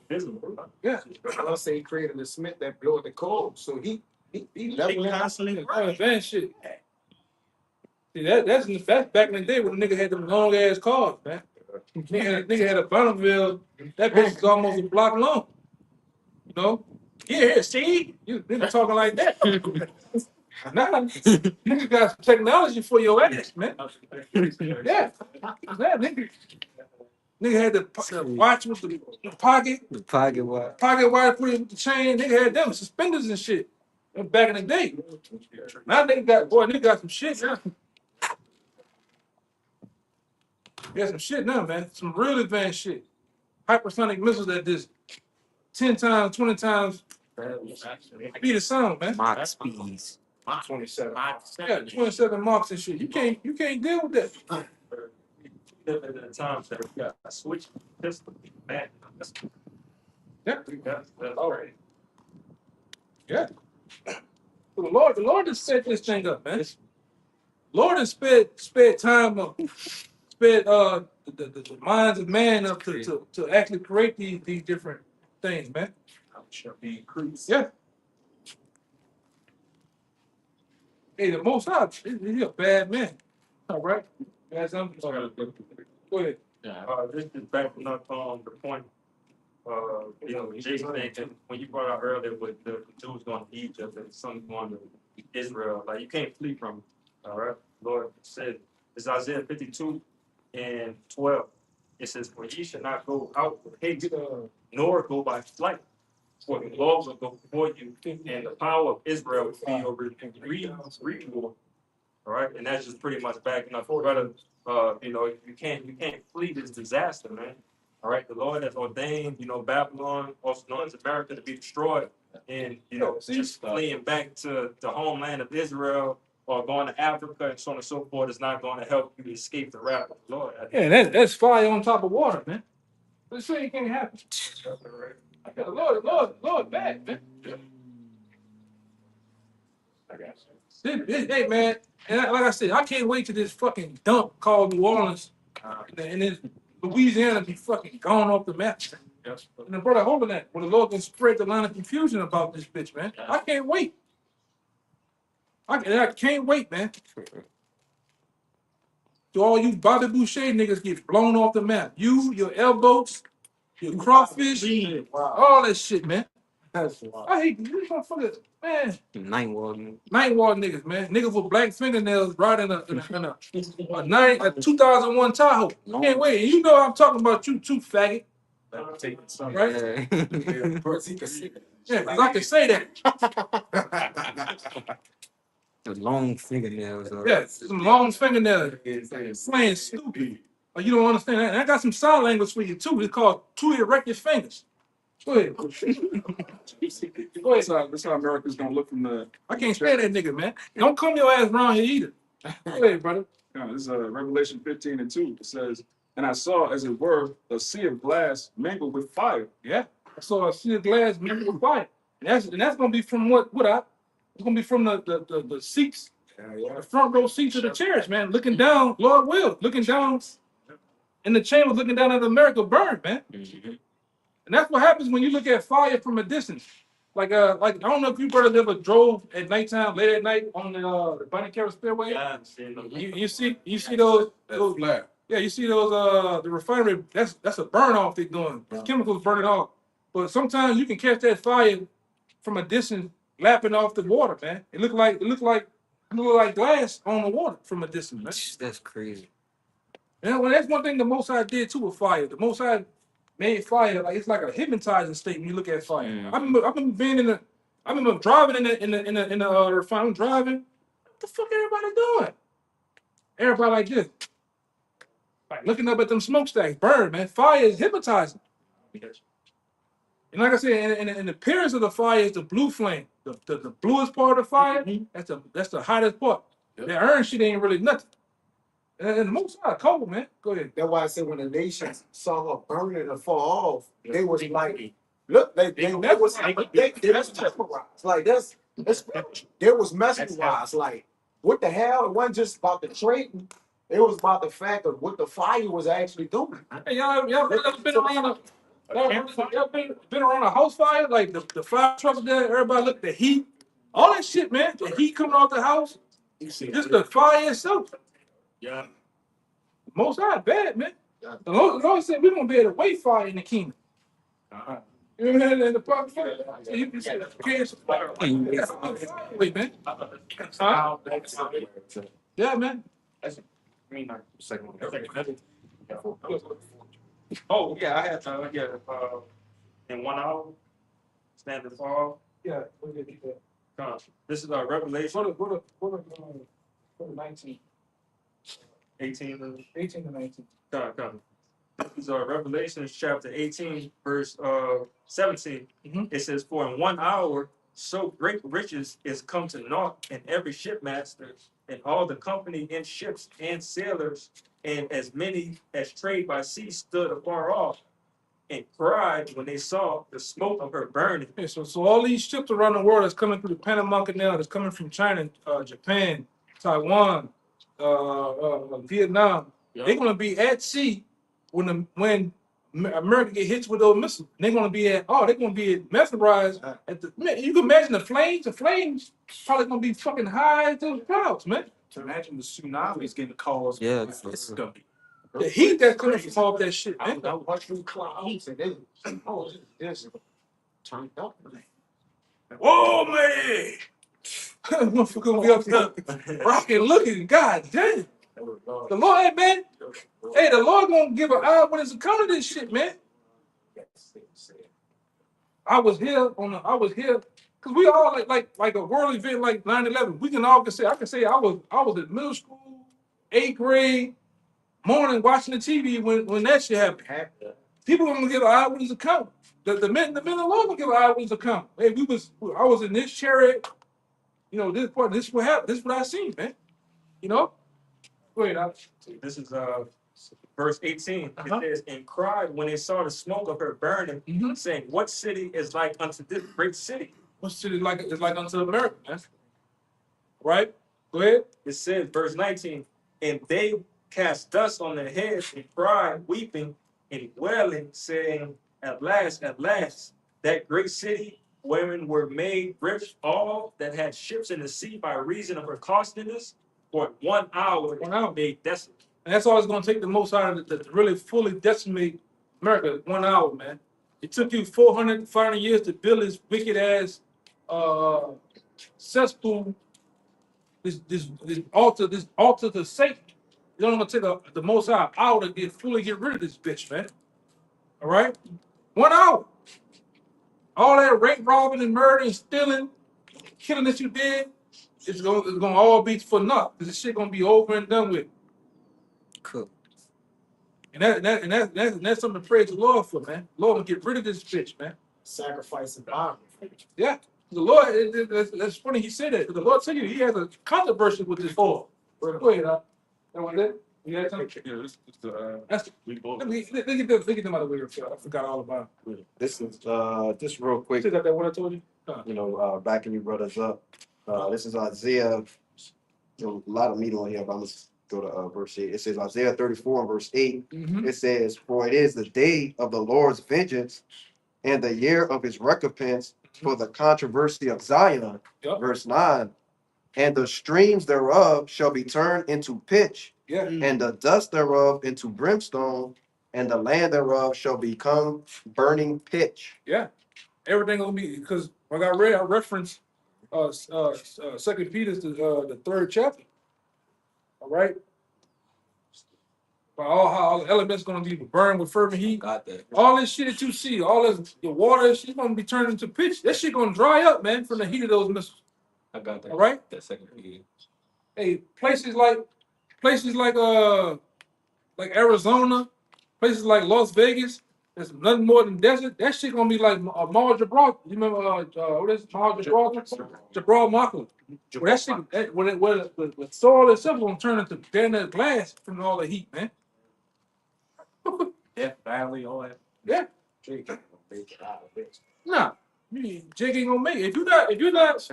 Yeah. Let's say he created a Smith that blew the code. So he leveled it up. Constantly. Oh, advanced shit. See, that's back in the day when the nigga had them long ass cars, man. Nigga had a Bonneville. That bitch was almost a block long. You know? Yeah, see? You nigga talking like that. Nah, nigga got some technology for your ass, man. Yeah. Nigga had the watch with the pocket The pocket watch. wire, put it with the chain. Nigga had them suspenders and shit. Back in the day. Now nigga got some shit now. He got some shit now, man. Some real advanced shit. Hypersonic missiles that just 10 times, 20 times speed of sound, man. Mach speeds. 27. Yeah, 27 marks and shit. You can't deal with that. Living in the times that we got a switch pistol. Man, Yeah. that's all right. Yeah. So the Lord just set this thing up, man. Lord has sped time up, sped the minds of man up to actually create these different things, man. Shall be increased. Yeah. Hey, the Most High, he's a bad man. All right. Guys, go ahead. This is backing up on the point, Jason thinking, when you brought out earlier with the Jews going to Egypt and some going to Israel, like you can't flee from it. All right. Lord said, it's Isaiah 52:12. It says, for ye should not go out with haste, nor go by flight. For the Lord will go before you, and the power of Israel will be your reward. All right, and that's just pretty much backing up, brother. You can't flee this disaster, man. All right, the Lord has ordained, Babylon, also known as America, to be destroyed, and just fleeing back to the homeland of Israel or going to Africa and so on and so forth is not going to help you escape the wrath of the Lord. Yeah, that's fire on top of water, man. Let's say it can't happen. The Lord bad, man. I got you. Hey, man, and like I said, I can't wait till this fucking dump called New Orleans and then Louisiana be fucking gone off the map. Yes. And then, brother, holding that, when the Lord can spread the line of confusion about this bitch, man. I can't wait. I can't wait, man. To all you Bobby Boucher niggas get blown off the map. You, your airboats, your crawfish, all that shit, man. I hate these motherfuckers, man. Night walking. Night walk niggas, man. Niggas with black fingernails riding a 2001 Tahoe. Can't wait. And you know I'm talking about you too, faggot. Right? Yeah, because I can say that. The long fingernails. Yeah, some long fingernails. Playing stupid. Oh, you don't understand that? And I got some sign language for you too. It's called two erected fingers. Go ahead. Go ahead. That's how America's gonna look from the. I can't stand that nigga, man. Don't come your ass around here either. Go ahead, brother. This is Revelation 15:2. It says, "And I saw, as it were, a sea of glass mingled with fire." Yeah. I saw a sea of glass mingled with fire. And that's gonna be from what It's gonna be from the seats, Yeah. the front row seats of the chairs, man. Looking down, Lord will, looking down in the chamber, looking down at America burn, man. Mhm. And that's what happens when you look at fire from a distance. Like I don't know if you brothers ever drove at nighttime, late at night on the Bunny Carroll Speedway. Yeah, seeing them. You see those That's flat. yeah, you see those the refinery, that's a burn off they're doing. Chemicals burning off. But sometimes you can catch that fire from a distance lapping off the water, man. It look like glass on the water from a distance, man. That's crazy. And well, that's one thing the Most High did too with fire. The Most High made fire like it's like a hypnotizing state when you look at fire. Mm. I remember being I remember driving in the refinery, driving. What the fuck everybody doing? Everybody like this, like looking up at them smokestacks, burn, man. Fire is hypnotizing. And like I said, in the appearance of the fire is the blue flame. The bluest part of the fire, that's the hottest part. Yep. The orange shit ain't really nothing. And the Most High cold, man. Go ahead. That's why I said when the nations saw her burning and fall off, they was like, look, they was mesmerized. Like that's they was mesmerized. Like, what the hell? It wasn't just about the trading. It was about the fact of what the fire was actually doing. Hey, y'all ever been around y'all been around a house fire? Like the fire trucks there, everybody look at the heat. All that shit, man. The heat coming off the house. Just the fire itself. Yeah. Most High bad, man. The Lord said we're gonna be able to wait fire in the kingdom. You know what I mean? And the prophet said, so you can see the kids fire. Wait, man. Huh? Yeah, man. I mean, like, Second one. oh, yeah, I had in 1 hour, standard fall. Yeah, we'll get you that. This is Revelation Go to 19, 18. 18 to 19. This is Revelation chapter 18, verse 17. Mhm. It says, "For in 1 hour, so great riches is come to naught, and every shipmaster, and all the company in ships and sailors, and as many as trade by sea stood afar off, and cried when they saw the smoke of her burning." Okay, so all these ships around the world that's coming through the Panama Canal, that's coming from China, Japan, Taiwan, Vietnam, they're gonna be at sea when America get hit with those missiles. They're gonna be mesmerized at the. Man, you can imagine the flames. The flames probably gonna be fucking high to the clouds, man. To imagine the tsunamis getting caused. Yeah, It's gonna be. The heat that's coming from all that shit, man. I watched through clouds and this turned up. Whoa, man! Motherfucker gonna be up there rocking, looking. God damn. The Lord, hey man, hey, the Lord gonna give an eye when it's coming to this shit, man. I was here because we all like a world event like 9/11. We can all can say I can say I was in middle school, 8th grade, morning watching the TV when that shit happened. People are gonna give an eyewitness account. The men of the Lord gonna give an eyewitness account. Hey, I was in this chariot. You know, this is what happened. This is what I seen, man. You know? Wait, This is verse 18. Uh-huh. It says, "And cried when they saw the smoke of her burning, saying, What city is like unto this great city?" what shit is like unto America, man. Right? Go ahead. It says, verse 19, "And they cast dust on their heads and cried, weeping and wailing, saying, At last, that great city wherein were made rich all that had ships in the sea by reason of her costliness, for 1 hour 1 hour. made desolate." And that's all it's gonna take the Most High to really fully decimate America. 1 hour, man. It took you 400 years to build this wicked ass cesspool, this altar to Satan. It's only gonna take the Most High an hour to fully get rid of this bitch, man. All right, 1 hour. All that rape, robbing, and murder and stealing, killing that you did, it's gonna all be for naught. Because this shit gonna be over and done with. Cool. And that's something to praise the Lord for, man. Lord, get rid of this bitch, man. Sacrificing Bible. Yeah, the Lord. That's funny. He said that. The Lord said he has a controversy with this law. Go ahead, that was it. You had something? Yeah, this is the That's we both. let me get them out of the way real quick. I forgot all about it. This is just real quick. Still got that what I told you? Backing you brothers up. This is Isaiah. There's a lot of meat on here, but I'm gonna go to verse 8. It says Isaiah 34 and verse 8. Mhm. It says, "For it is the day of the Lord's vengeance and the year of his recompense for the controversy of Zion." Yep. Verse 9. "And the streams thereof shall be turned into pitch, Yeah. and the dust thereof into brimstone, and the land thereof shall become burning pitch." Yeah. Everything gonna be because like I referenced 2 Peter the 3rd chapter. All right. By all how all the elements gonna be burned with fervent heat. Got that. All this shit that you see, all this the water, shit gonna be turned into pitch. That shit gonna dry up, man, from the heat of those missiles. I got that. All right. That second video. Hey, places like Arizona, places like Las Vegas, there's nothing more than desert. That shit gonna be like Mall Gibraltar. You remember what is Mall Gibraltar? Gibraltar. Well, that shit, the soil itself gonna turn into granite glass from all the heat, man. Death Valley, all that. Yeah. Nah, Jake ain't gonna make it. If you're not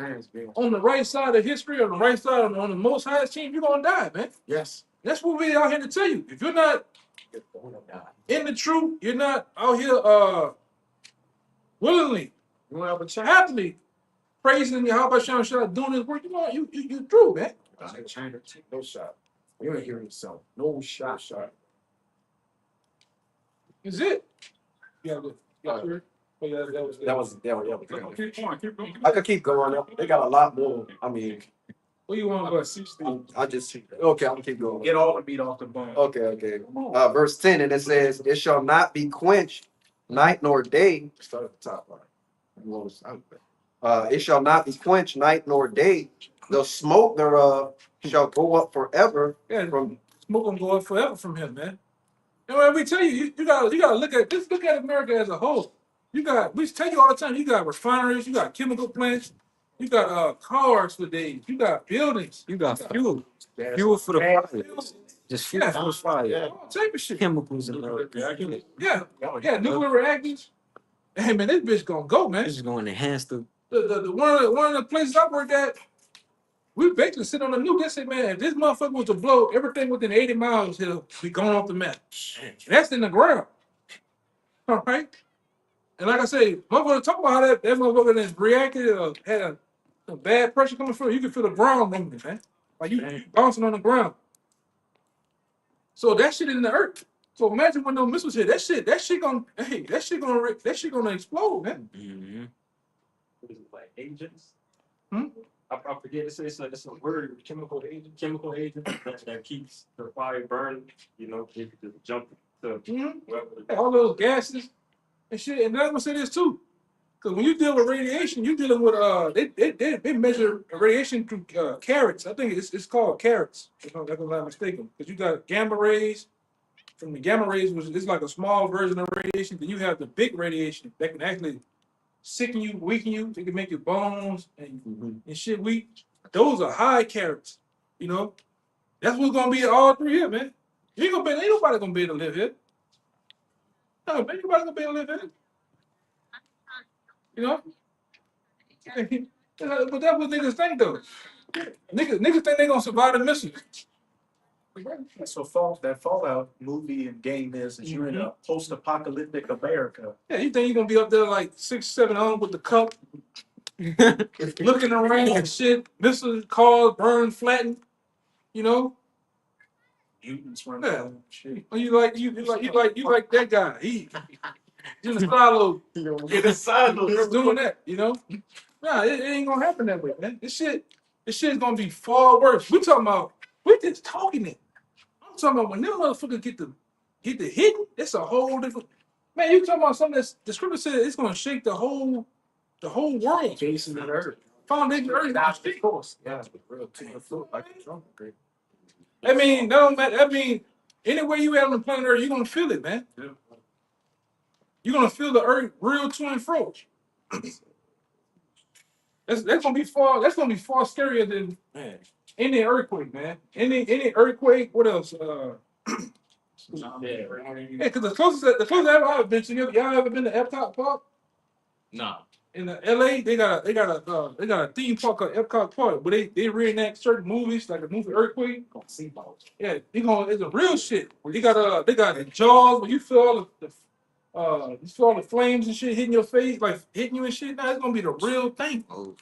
on the right side of history, on the right side on the most highest team, you're gonna die, man. Yes. That's what we out here to tell you. If you're not in the truth, you're not out here willingly, You want to have a chat? happily praising Yahweh Shah doing his work. You true, man. No shot. You ain't hearing yourself. No shot. Is it? Yeah, good. Yeah, sure. Oh, yeah, That was. Keep going. I could keep going. They got a lot more. I mean, What you want to I just okay. I'm gonna keep going. Get all the meat off the bone. Okay. Verse 10, and it says, "It shall not be quenched night nor day." Start at the top. It shall not be quenched night nor day. The smoke thereof shall go up forever. Yeah, From smoke gonna go up forever from him, man. And when we tell you, you gotta look at America as a whole. We tell you all the time, you got refineries, you got chemical plants, you got cars for days, you got buildings, You got fuel. Fuel for the fire. Just fuel Yeah. for the fire. all type of shit. Chemicals and all. Yeah, nuclear reactors. Hey man, this bitch gonna go, man. This is going to enhance the. The one of the places I worked at, we basically sit on the nuke. They say, man, if this motherfucker was to blow, everything within 80 miles, it'll be gone off the map. And that's in the ground. All right. And like I say, motherfucker talk about how that motherfucker that's reacted or had a bad pressure coming through. You can feel the ground moving, man. Like you bouncing on the ground. So that shit in the earth. So imagine when those missiles hit, that shit gonna explode, man. Mhm. What is it, like agents? Hmm? I forget. It's a word. Chemical agent that keeps the fire burning. You know, if you just jump to Hey, all those gases and shit. And I'm gonna say this too, because when you deal with radiation, you're dealing with they measure radiation through carats. I think it's called carats, if I'm not mistaken. Because you got gamma rays. From the gamma rays, which is like a small version of radiation. Then you have the big radiation that can actually sicken you, weaken you. It can make your bones and shit weak. Those are high carats. You know, that's what's gonna be all through here, man. Ain't nobody gonna be able to live here. No, ain't nobody gonna be able to live here. You know? But that's what niggas think though. Niggas think they gonna survive the mission. So that Fallout movie and game is you're in a post-apocalyptic America. Yeah, you think you're gonna be up there like 6, 7 on with the cup, looking around and shit, missiles, cars, burn, flatten, you know? Mutants run Yeah. around, shit. Or you like that guy. He's in the silo doing that, you know? Nah, it ain't gonna happen that way, man. This shit's gonna be far worse. We just talking it. I'm talking about when them motherfuckers get the hitting, it's a whole different man. You talking about something that's the scripture said it's gonna shake the whole world. Jason and Earth. Foundation of the earth. Of course. Yeah, real great. I mean, no matter. I mean, anywhere you at on the planet Earth, you're gonna feel it, man. Yeah. You're gonna feel the earth real to and fro. That's gonna be far. That's gonna be far scarier than any earthquake, man. Any earthquake. What else? Yeah, because the closest I've ever been to, y'all ever been to Epcot Park? Nah. in the LA, they got a theme park called Epcot Park, but they reenact certain movies like the movie Earthquake. Yeah, it's a real shit. They got the Jaws where you feel all you feel all the flames and shit hitting your face, like hitting you and shit. Now it's gonna be the real thing. Oh,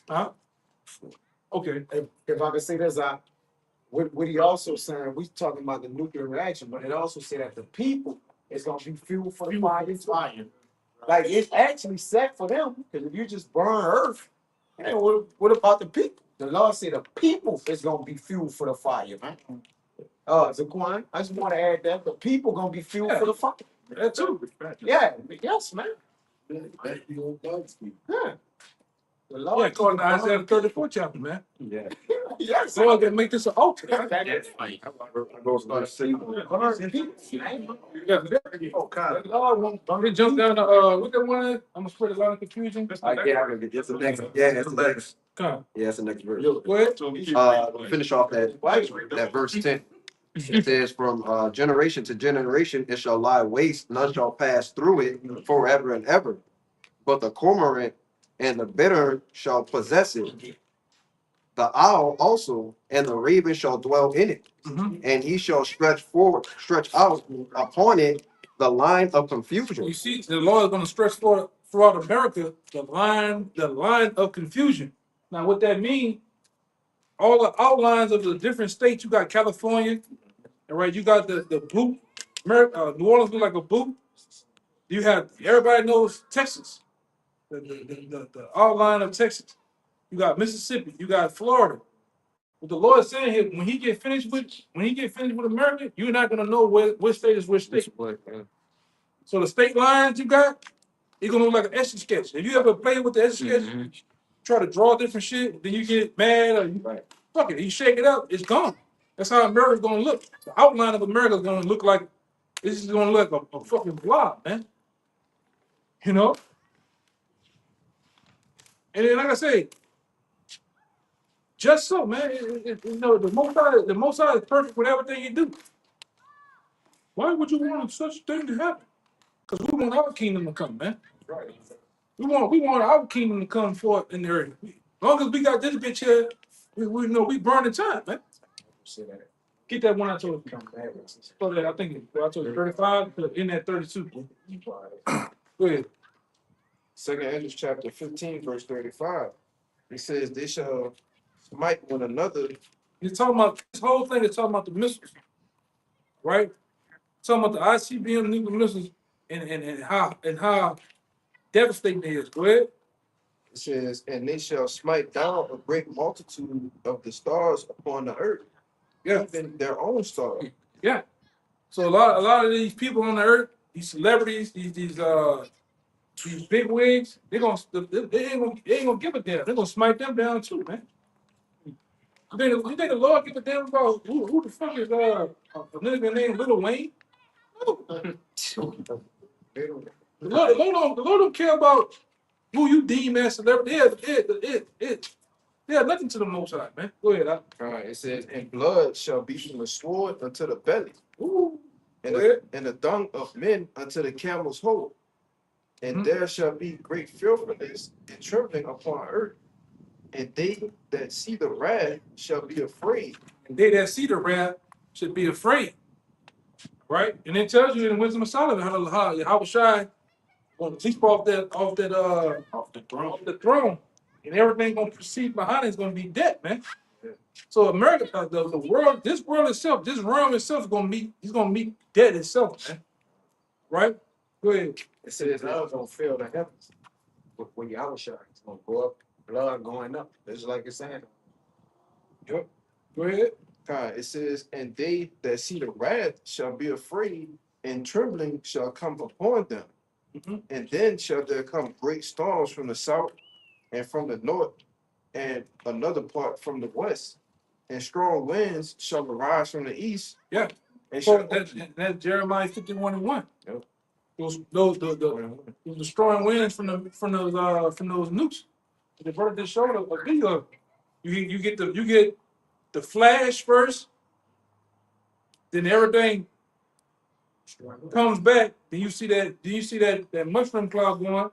Huh? Okay. If I can say this, what he also saying, we talking about the nuclear reaction, but it also said that the people is gonna be fuel for the fire. Like it's actually set for them, because if you just burn earth, man, what about the people? The Lord said the people is gonna be fuel for the fire, man. Zaquan, I just want to add that the people gonna be fuel for the fire. That too. Yeah, yes, man. Yeah. The Lord, Yeah, according to Isaiah 34 chapter, man. yeah, yes. So I can make this an altar. Yeah. The Lord won't burn They jump down to look at one. I'm gonna spread a lot of confusion. it's the next. Yeah, it's the next. Come. Yeah, it's the next verse. Go ahead. Finish off that verse 10. It says, from generation to generation, it shall lie waste, none shall pass through it forever and ever. But the cormorant and the bittern shall possess it. The owl also and the raven shall dwell in it, and he shall stretch out upon it the line of confusion. You see, the Lord is gonna stretch throughout America the line of confusion. Now, what that means, all the outlines of the different states, you got California, all right, you got the blue, New Orleans look like a blue. You have, everybody knows Texas, the outline of Texas. You got Mississippi, you got Florida. What the Lord is saying here, when he get finished with America, you're not gonna know which state is which state. So the state lines you got, it's gonna look like an etch sketch. If you ever play with the etch sketch, try to draw different shit, then you get mad or fuck it, you shake it up, it's gone. That's how America's gonna look. The outline of America is gonna look like, this is gonna look like a fucking blob, man. You know? And then, like I say, just so, man, you know, the Most High is perfect with everything you do. Why would you want such a thing to happen? Because we want our kingdom to come, man. Right. We want our kingdom to come forth in the earth. As long as we got this bitch here, we know we burn the time, man. Get that one I told you. So that I think I told you 35, in that 32. Go ahead. 2 Ezra chapter 15, verse 35. It says, they shall smite one another. He's talking about, this whole thing is talking about the missiles, right? Talking about the ICBM nuclear missiles and how devastating it is. Go ahead. It says, and they shall smite down a great multitude of the stars upon the earth, Yeah. even their own stars. Yeah. So a lot of these people on the earth, these celebrities, these big wigs, they ain't gonna give a damn. They're gonna smite them down too, man. You think the Lord give a damn about who the fuck is a nigga named Lil Wayne? No. The Lord don't care about who you deem as celebrity. They have nothing to the Most High, man. Go ahead. It says, and blood shall be from the sword unto the belly, Ooh. and Go ahead. the dung of men unto the camel's hole. And there shall be great fearfulness and trembling upon earth. And they that see the wrath shall be afraid. And they that see the wrath should be afraid. Right? And it tells you in Wisdom of Solomon how Yahushua gonna leap off the throne, and everything gonna proceed behind it is gonna be dead, man. So America, the world, this world itself, this realm itself is gonna meet dead itself, man. Right? Go ahead. it says love gonna fill the heavens. When Yahushua is gonna go up, blood going up. It's like it's saying. Yep. Go ahead. It says, and they that see the wrath shall be afraid, and trembling shall come upon them. And then shall there come great storms from the south and from the north, and another part from the west, and strong winds shall arise from the east. Yeah. And So that's Jeremiah 51:1. Yep. Those destroying winds from those nukes. The brother just showed a video. You get the flash first, then everything comes back. Then you see that mushroom cloud going,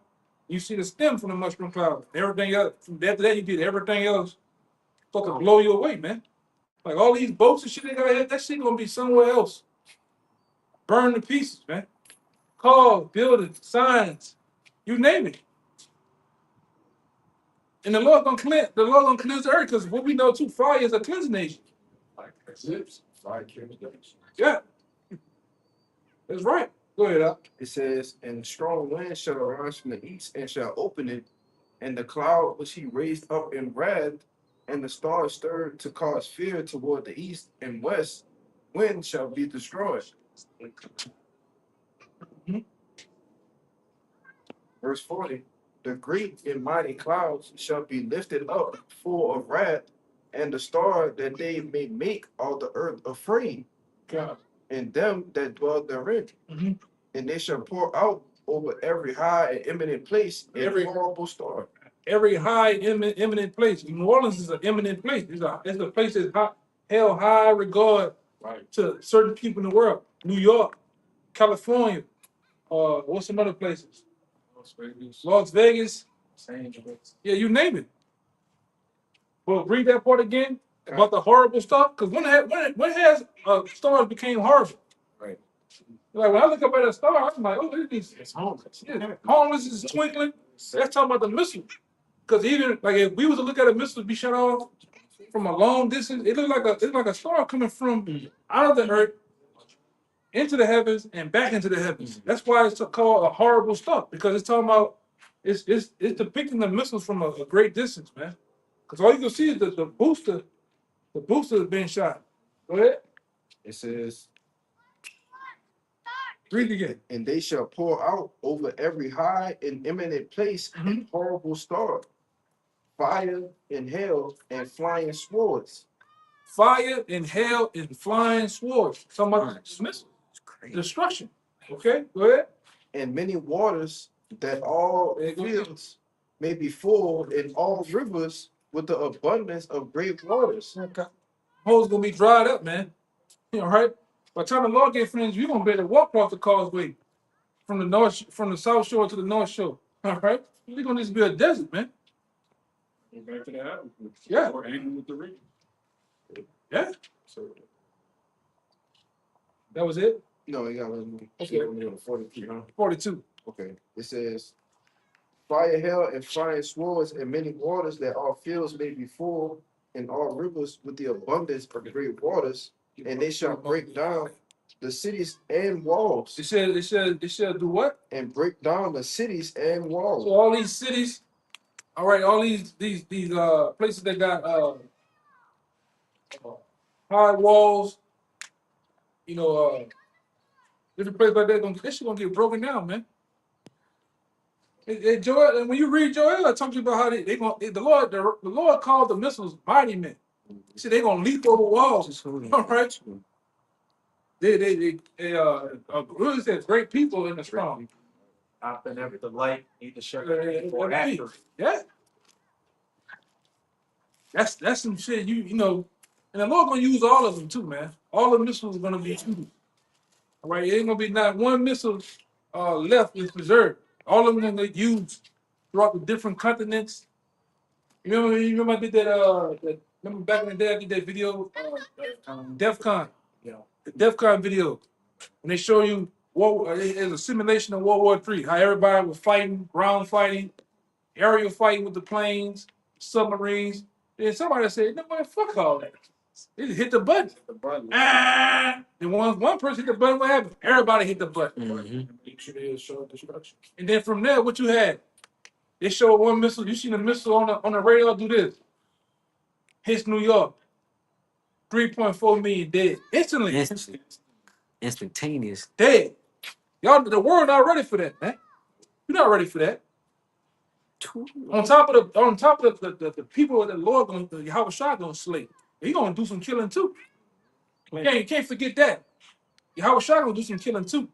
You see the stem from the mushroom cloud. Everything else, after that, you get everything else fucking blow you away, man. Like all these boats and shit they got here, that shit gonna be somewhere else. Burn to pieces, man. Cars, buildings, signs, you name it. And the Lord gonna cleanse the earth, because what we know too, fire is a cleansing agent. Like zips, fire kills those. Yeah. That's right. Go ahead, Al. It says, and strong wind shall arise from the east and shall open it, and the cloud which he raised up in wrath, and the stars stirred to cause fear toward the east and west, wind shall be destroyed. Verse 40, the great and mighty clouds shall be lifted up full of wrath, and the star that they may make all the earth afraid, God. and them that dwell therein. Mhm. And they shall pour out over every high and eminent place Every- every horrible star. Every high eminent place. New Orleans is an eminent place. It's a place that's held high regard Right. to certain people in the world. New York, California, what's some other places? Las Vegas. Yeah, you name it. Well, read that part again about the horrible stuff. Because when has stars became horrible? Right. Like when I look up at a star, I'm like, oh, look at these. It's homeless. Yeah, homeless is twinkling. That's talking about the missile. Because even like if we was to look at a missile be shut off from a long distance, it looked like a star coming from out of the earth into the heavens and back into the heavens. That's why it's called a horrible star, because it's talking about it's depicting the missiles from a great distance, man. Because all you can see is the booster is being shot. Go ahead. It says, Read it again. and they shall pour out over every high and eminent place and horrible star, fire and hail and flying swords. Fire and hail and flying swords. Talking about dismissal, destruction. Okay, go ahead. And many waters, that all There you go. fields may be full, and all rivers with the abundance of great waters. Okay. Hole's gonna be dried up, man. All right. By the time the Lord get finished, you're gonna be able to walk across the causeway from the south shore to the north shore. All right. You're gonna just be a desert, man. Go back to the house. Yeah. Or aiming with the ring. Yeah. So That was it. No, you got one. Okay. 43, huh? 42. Okay. It says, fire, hail, and flying swords, and many waters, that all fields may be full, and all rivers with the abundance of great waters, and they shall break down the cities and walls, It said do what? and break down the cities and So walls. all these cities, all right, all these places that got high walls, different places like that, this shit gonna get broken down, man. Joel, and when you read Joel, it talks about how the Lord called the missiles mighty men. He said they're gonna leap over walls. All right. They really said great people in the strong. I've been ever the light, need to shut Let or it be. after. Yeah. That's some shit and the Lord gonna use all of them too, man. All the missiles are gonna be used. All right, it ain't gonna be not one missile left is preserved. All of them gonna get used throughout the different continents. You remember I did that remember back in the day I did that video, DEFCON. Yeah. The DEFCON video. When they show you it's a simulation of World War III, how everybody was fighting, ground fighting, aerial fighting with the planes, submarines. Then somebody said, no man, fuck all that. They just hit the button. the button. And one person hit the button, what happened? Everybody hit the button. Each of these show destruction. And then from there, what you had? They showed one missile. You seen a missile on the radar do this. Hits New York. 3.4 million dead. Instantly. Instantaneous. Dead. Y'all, the world not ready for that, man. You're not ready for that. On top of the people that the Lord Yahweh Shah gonna slay. He gonna do some killing too. You can't forget that. Yahweh Shah gonna do some killing too.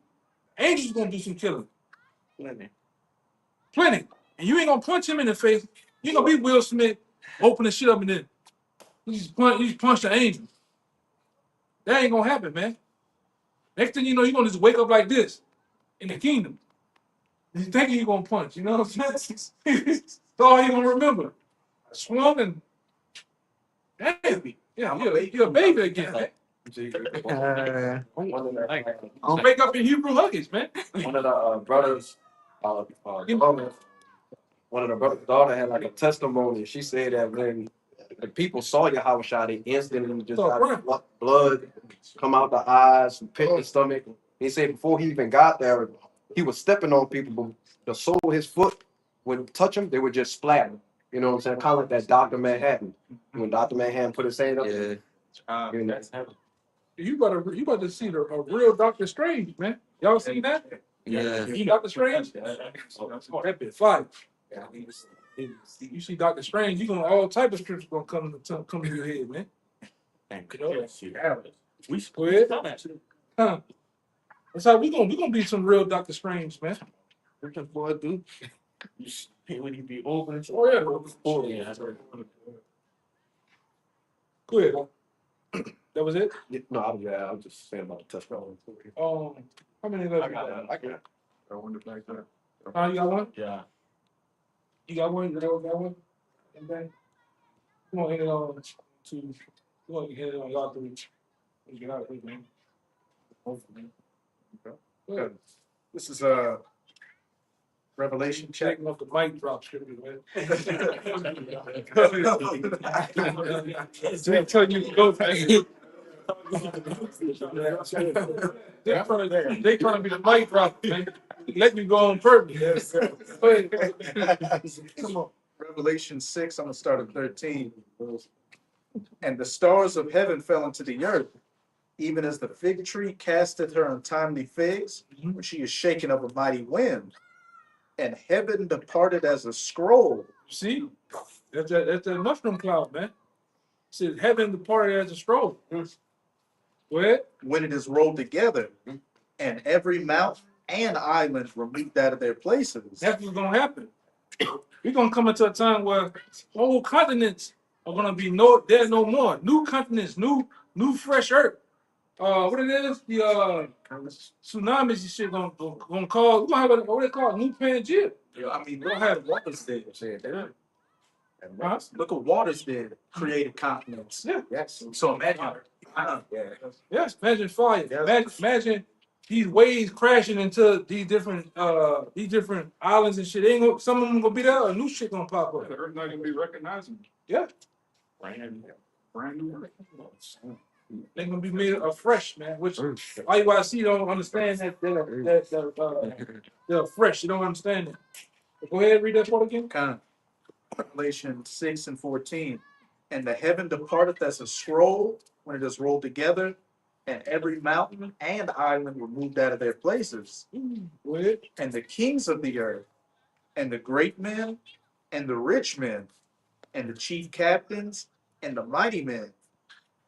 Angels gonna do some killing. Plenty. And you ain't gonna punch him in the face. You gonna be Will Smith, open the shit up and then you just punch the angel. That ain't gonna happen, man. Next thing you know, you're gonna just wake up like this in the kingdom. He's thinking he's gonna punch. You know what I'm saying? That's all he gonna remember. I swung and damn, yeah, you're a baby again, man. Wake up in Hebrew Huggies, man. One of the brothers, one of the brothers' daughter had like a testimony. She said that when the people saw Yahushua, they instantly just got blood come out the eyes, pit the stomach. He said before he even got there, he was stepping on people, but the sole of his foot would touch them, they would just splatter. You know what I'm saying? Kind of like that Dr. Manhattan. When Dr. Manhattan put his hand up. Yeah. You know. You about to see a real Doctor Strange, man. Y'all seen that? Yeah. You Doctor Strange? Oh, that bit fire. You see Doctor Strange, you gonna all type of scriptures gonna come to your head, man. We squared. Huh. That's how we gonna be some real Doctor Strange, man. Boy, dude. When you be open. Oh yeah. Go ahead. That was it? No, I was just saying about the testimony. How many left? I got it. I wonder back there. You got one? Yeah. You got one? You got one? Okay. Come on, hit it on two. Come on, hit it on y'all three. Let's get out of here, man. Go ahead. This is Revelation Checking off the mic drop scripture, man. They telling you to go, man. They trying to be the mic drop, man. Let me go on purpose. Go ahead. Come on. Revelation 6, I'm gonna start at 13. And the stars of heaven fell into the earth, even as the fig tree casteth her untimely figs, when she is shaken of a mighty wind. And heaven departed as a scroll. See? That's that mushroom cloud, man. It says heaven departed as a scroll. Go ahead. When it is rolled together, and every mountain and island were moved out of their places. That's what's gonna happen. We're gonna come into a time where whole continents are gonna be there no more. New continents, new fresh earth. What it is? The tsunamis and shit gonna cause. We're gonna have what they call new Pangea. I mean, look how waters did. Look what waters did. Created continents. Yeah. Yes. So imagine. Yes. Imagine fire. Imagine these waves crashing into these different islands and shit. Some of them gonna be there. A new shit gonna pop up. The earth not gonna be recognizable. Yeah. Brand new. They're gonna be made afresh, man. Which IYC don't understand that they're fresh. You don't understand it. But go ahead and read that part again. Revelation 6 and 14. And the heaven departeth as a scroll when it is rolled together, and every mountain and island were moved out of their places. Go ahead. And the kings of the earth, and the great men, and the rich men, and the chief captains, and the mighty men,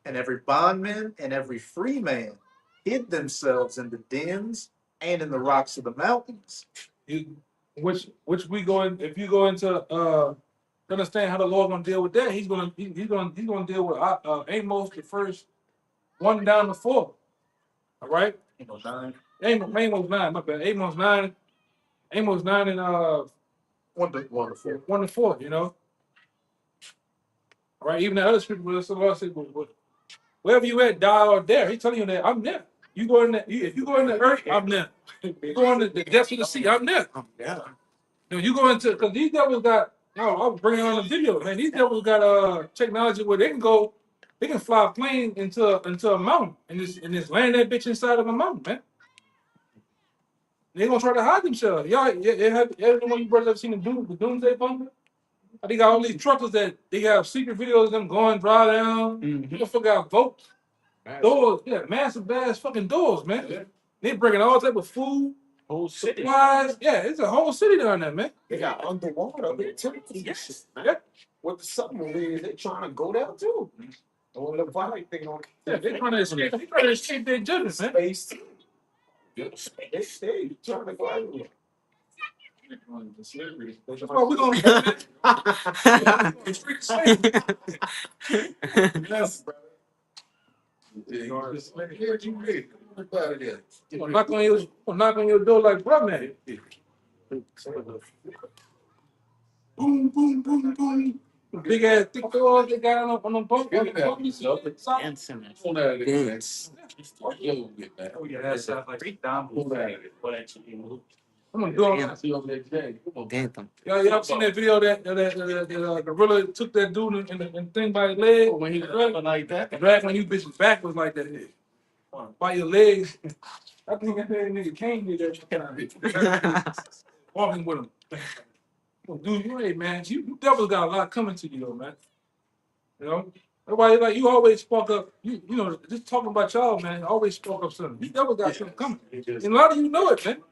and every bondman and every free man hid themselves in the dens and in the rocks of the mountains. Which we go in. If you go into understand how the Lord gonna deal with that, he's gonna deal with Amos the first 1 down to 4. All right. Amos 9. Amos 9. My bad. Amos 9 and 1 to 4. 1 to 4. You know. All right. Even the other scripture where the Lord said, wherever you at, die or dare. He's telling you that I'm there. You go in there. If you go in the earth, I'm there. You go in the depths of the sea, I'm there. No, you go into because these devils got. I'll bring it on the video, man. These devils got technology where they can fly a plane into a mountain and just land that bitch inside of a mountain, man. They gonna try to hide themselves. Everyone you brothers ever seen the Doomsday Bunker? They got all these truckers that they have secret videos of them going dry down. You forgot boats, doors, massive ass fucking doors, man. Yeah. They bringing all type of food. Whole city. Supplies. Yeah, it's a whole city down there, man. They got underwater activities. Yes. Yeah. With the submarines, they trying to go down too. On the flight thing on. Yeah, they trying to escape their judgment, man. Space. They stay trying to go everywhere. That's why we're gonna Yes, bro. knock on your door like bro, man. Boom, boom, boom, boom. Big ass thick doors they got on the boat. Dance. Oh, yeah, that's like Don. I'm gonna do it. Anthem. Y'all seen that video that gorilla took that dude and the thing by his leg? When he like that. Dragging you bitches backwards like that. By your legs. I think that nigga Kane did that. Walking with him. Well, dude, hey man, you definitely got a lot coming to you though, man. You know? That's why like you always spoke up, you know, just talking about y'all, man, always spoke up something. You definitely got something coming. And a lot of you know it, man.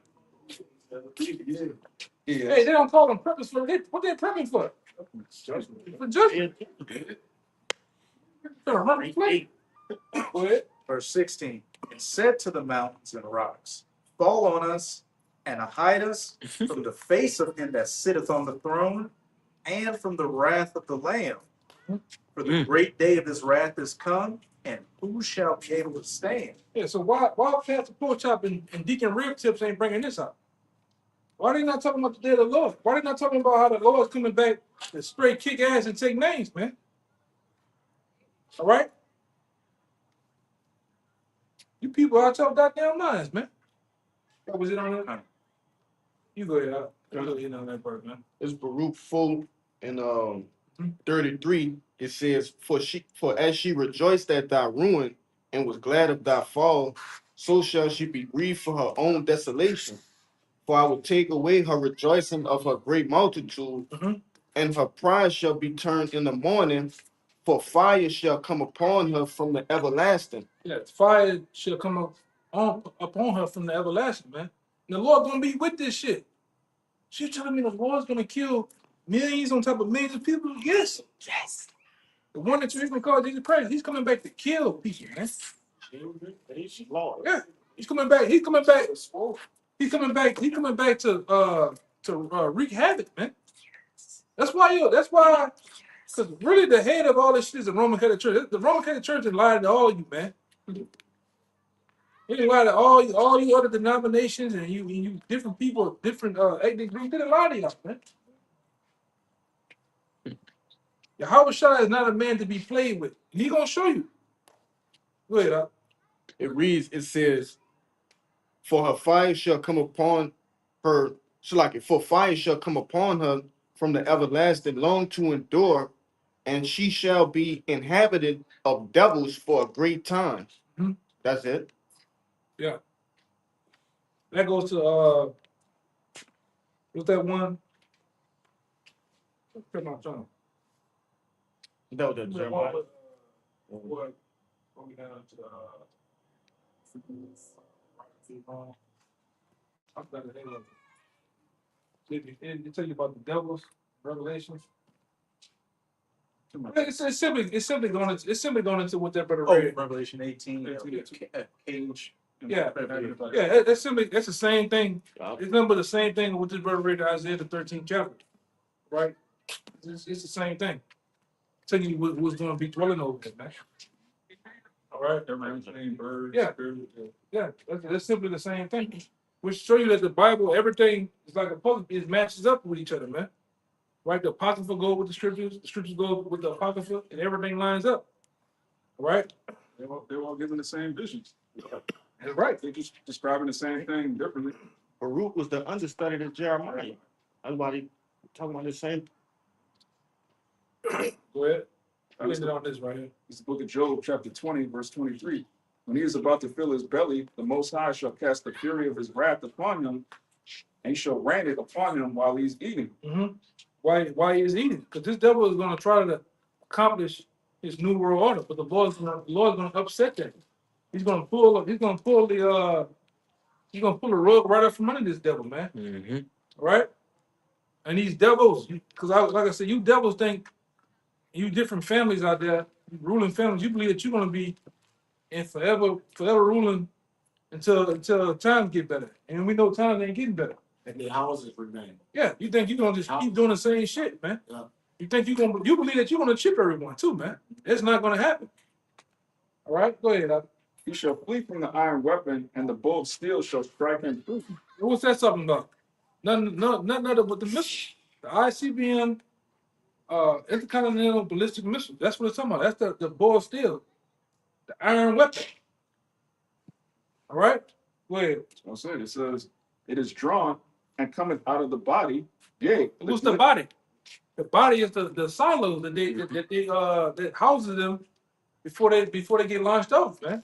Hey, they don't call them preppers for it. What they prepping for? For judgment. For a running play. Go ahead. Verse 16, and said to the mountains and rocks, fall on us and hide us from the face of him that sitteth on the throne and from the wrath of the Lamb. For the great day of his wrath is come, and who shall be able to stand? Yeah, so why Pastor Pork Chop and Deacon Rib Tips ain't bringing this up? Why they not talking about the day of the Lord? Why they not talking about how the Lord's coming back to straight kick ass and take names, man? All right? You people out your goddamn minds, man. What was it on that? You go ahead. I'll go in on that part, man. It's Baruch 4 and 33. It says, for as she rejoiced at thy ruin and was glad of thy fall, so shall she be grieved for her own desolation. For I will take away her rejoicing of her great multitude, and her pride shall be turned in the morning, for fire shall come upon her from the everlasting. Yeah, fire shall come up upon her from the everlasting, man. And the Lord gonna be with this shit. She telling me the Lord's gonna kill millions on top of millions of people? Yes. Yes. The one that you're even called Jesus Christ, he's coming back to kill people, man. Yeah. He's coming back. He's coming back. He's coming back. He's coming back to wreak havoc, man. That's why. Because really, the head of all this shit is the Roman Catholic Church. The Roman Catholic Church is lying to all you, man. They lie to all you other denominations and you different people, different ethnic groups. They lie to y'all, man. Yahweh Shai is not a man to be played with. He gonna show you. Go ahead, It reads, it says, for her fire shall come upon her, for fire shall come upon her from the everlasting, long to endure, and she shall be inhabited of devils for a great time. That's it. Yeah. That goes to what's that one? Put my tongue. That was that Jeremiah. What we got to I forgot the name of it. It tell you about the devils, Revelations. It's simply going into what that brother read. Revelation 18, cage. Yeah, that's the same thing. It's nothing but the same thing with this brother read in Isaiah the 13th chapter, right? It's the same thing. Telling you what's going to be dwelling over there, man. All right, yeah, that's simply the same thing. Which show you that the Bible, everything is like a puzzle. It matches up with each other, man. Right, the apocrypha go with the scriptures go with the apocrypha, and everything lines up. All right, They're all given the same visions. that's right. They're just describing the same thing differently. Baruch was the understudy to Jeremiah. That's why they talking about the same. Go ahead. I'll end it on this right here. It's the book of Job, chapter 20, verse 23. When he is about to fill his belly, the Most High shall cast the fury of his wrath upon him, and he shall rain it upon him while he's eating. Why he is eating? Because this devil is going to try to accomplish his new world order, but the Lord's going to upset that. He's going to pull the rug right up from under this devil, man. All right, and these devils, because like I said, you devils think you different families out there, ruling families. You believe that you're going to be in forever ruling until times get better, and we know times ain't getting better. And the houses remain. Yeah, you think you're gonna just keep doing the same shit, man? Yeah. You think you believe that you're gonna chip everyone too, man? It's not gonna happen. All right, go ahead. He shall flee from the iron weapon, and the bow of steel shall strike him through. What's that talking about? None other but the missile. The ICBM intercontinental ballistic missile. That's what it's talking about. That's the ball steel, the iron weapon. All right? Go ahead. I said, it says, it is drawn and cometh out of the body. Yea. What's the body? The body is the silos that that houses them before they get launched off, man.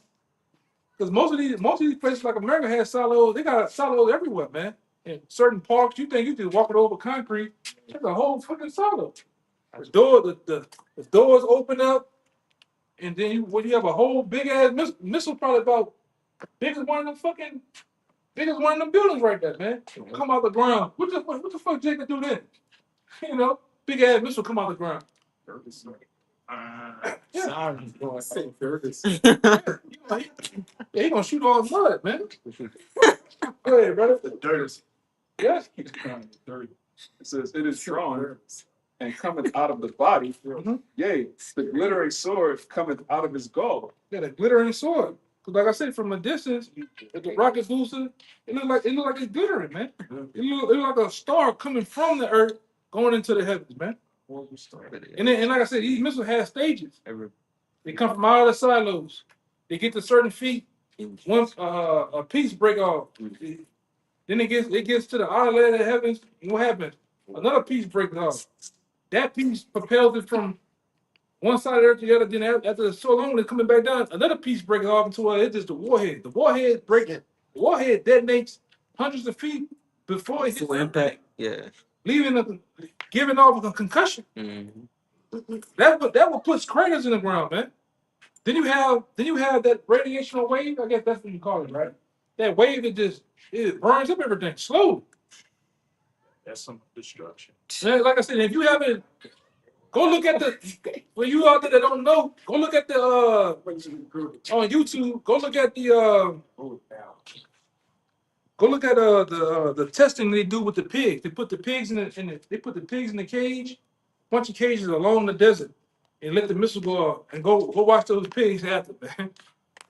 Because most of these places like America has silos. They got silos everywhere, man. In certain parks, you think you just walking over concrete. There's a whole fucking silo. The doors open up, and then you have a whole big ass missile, probably about big as one of them buildings right there, man. Come out the ground. What the fuck Jacob do then? You know, big ass missile come out the ground. Yeah. Sorry, boy. I say Fergus. Yeah, he gonna shoot all the mud, man. Go ahead, brother. The dirt. Yes. It says, it is drawn and cometh out of the body. Mhm. Yea, the glittering sword cometh out of his gall. Yeah, the glittering sword. Cause like I said, from a distance, with the rocket booster, it look like it's glittering, man. It look like a star coming from the earth going into the heavens, man. And like I said, these missiles have stages. They come from out of the silos. They get to certain feet. Once a piece break off, then it gets to the outer layer of the heavens. And what happens? Another piece breaks off. That piece propels it from one side of the earth to the other. Then after so long, it's coming back down. Another piece breaks off into it's just the warhead. The warhead breaking. The warhead detonates hundreds of feet before it hits impact. Yeah. giving off a concussion. Mm-hmm. That what puts craters in the ground, man. Then you have that radiational wave. I guess that's what you call it, right? That wave it burns up everything slowly. That's some destruction. And like I said, if you haven't, go look at for you out there that don't know, go look at the on YouTube. Go look at the testing they do with the pigs. They put the pigs in the cage, bunch of cages along the desert, and let the missile go off. And go watch those pigs after, man.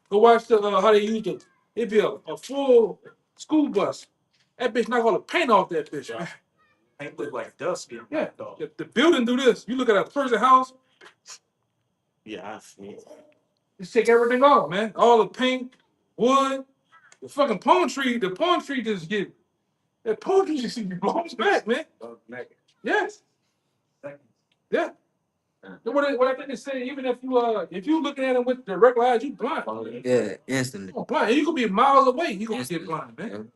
Go watch how they use it. It'd be a full school bus. That bitch not gonna paint off that bitch, man. Paint look like dust getting Yeah, knocked off. the building do this. You look at a person house, Yeah, I see it. just take everything off, man. All the paint, wood, the fucking palm tree. The palm tree just get that palm tree just blows back, man. Yes. Yeah. What I think they say, even if you looking at it with direct eyes, you blind. Yeah, instantly. Oh, blind. You could be miles away. You gonna get blind, man.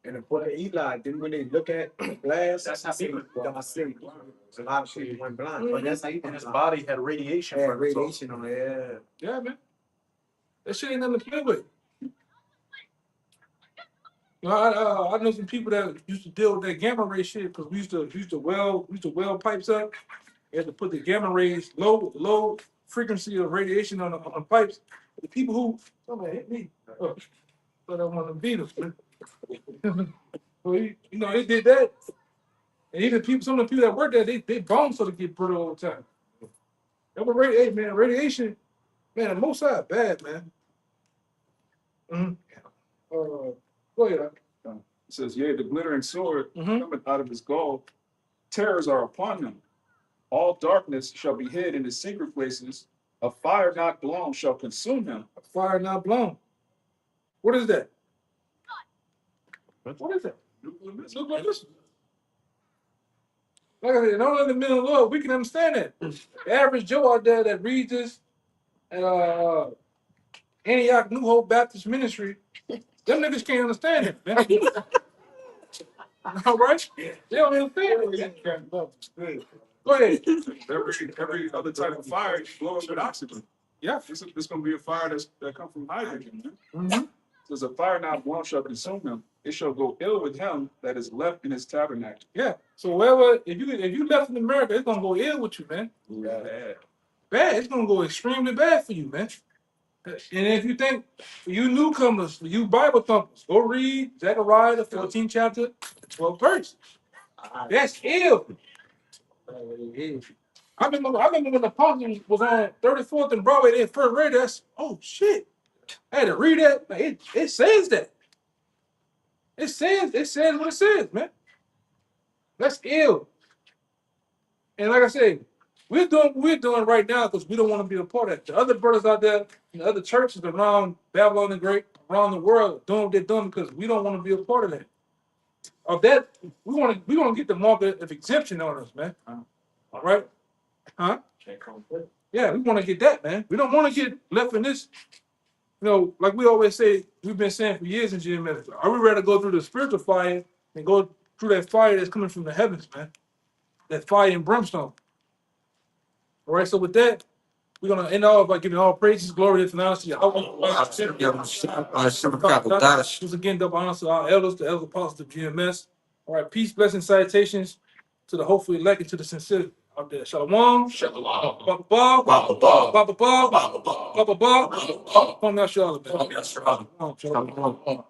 And the boy Eli, then when they look at glass, That's how people- I see. A lot of people went blind, but that's how you And his body had radiation. had from it, so- radiation on it. Yeah, man. That shit ain't nothing to play with. You know, I know some people that used to deal with that gamma ray shit because we used to weld pipes up. You had to put the gamma rays low frequency of radiation on the pipes. The people who somebody hit me, but I want to beat them. Well, you know, they did that, and even some of the people that work there, they bones sort of get brittle all the time. That was radiation, man. The most side bad, man. Go ahead. It says, yea, the glittering sword Mhm. cometh out of his gall. Terrors are upon him. All darkness shall be hid in his secret places. A fire not blown shall consume him. Fire not blown. What is that? What is that? Look like this. Like I said, only in the middle of the Lord, we can understand that. The average Joe out there that reads this at Antioch New Hope Baptist Ministry, them niggas can't understand it, man. All right? They don't understand it. Go ahead. Every other type of fire blows with oxygen. Yeah. This gonna be a fire that come from hydrogen. Man. Mhm. Says a fire not blown shall consume him. It shall go ill with him that is left in his tabernacle. Yeah. So wherever, if you left in America, it's gonna go ill with you, man. Yeah. Bad. It's gonna go extremely bad for you, man. And if you think, for you newcomers, for you Bible thumpers, go read Zechariah the 14th chapter, 12th verse. That's ill. I remember when the apostles was on 34th and Broadway, they first read that. Oh shit. I had to read that. Like, it says that. It says what it says, man. That's ill. And like I said, we're doing what we're doing right now because we don't want to be a part of it. The other brothers out there, in the other churches around Babylon the Great, around the world, doing what they're doing because we don't want to be a part of that. Of that, we want to get the mark of exemption on us, man. All right? Huh? Yeah, we want to get that, man. We don't want to get left in this. You know, like we always say, we've been saying for years in GMS, I would rather go through the spiritual fire than go through that fire that's coming from the heavens, man. That fire and brimstone. All right, so with that, we're gonna end off by giving all praises, glory, and honor to once again, double honor to our elders, the elders apostles of GMS. All right, peace, blessings, salutations to the hopefully elect and to the sincere out there. Shalom. Shalom. Baba Bob. Baba Bob. Baba Bob. Baba Bob. Come now, Shalom. Shalom.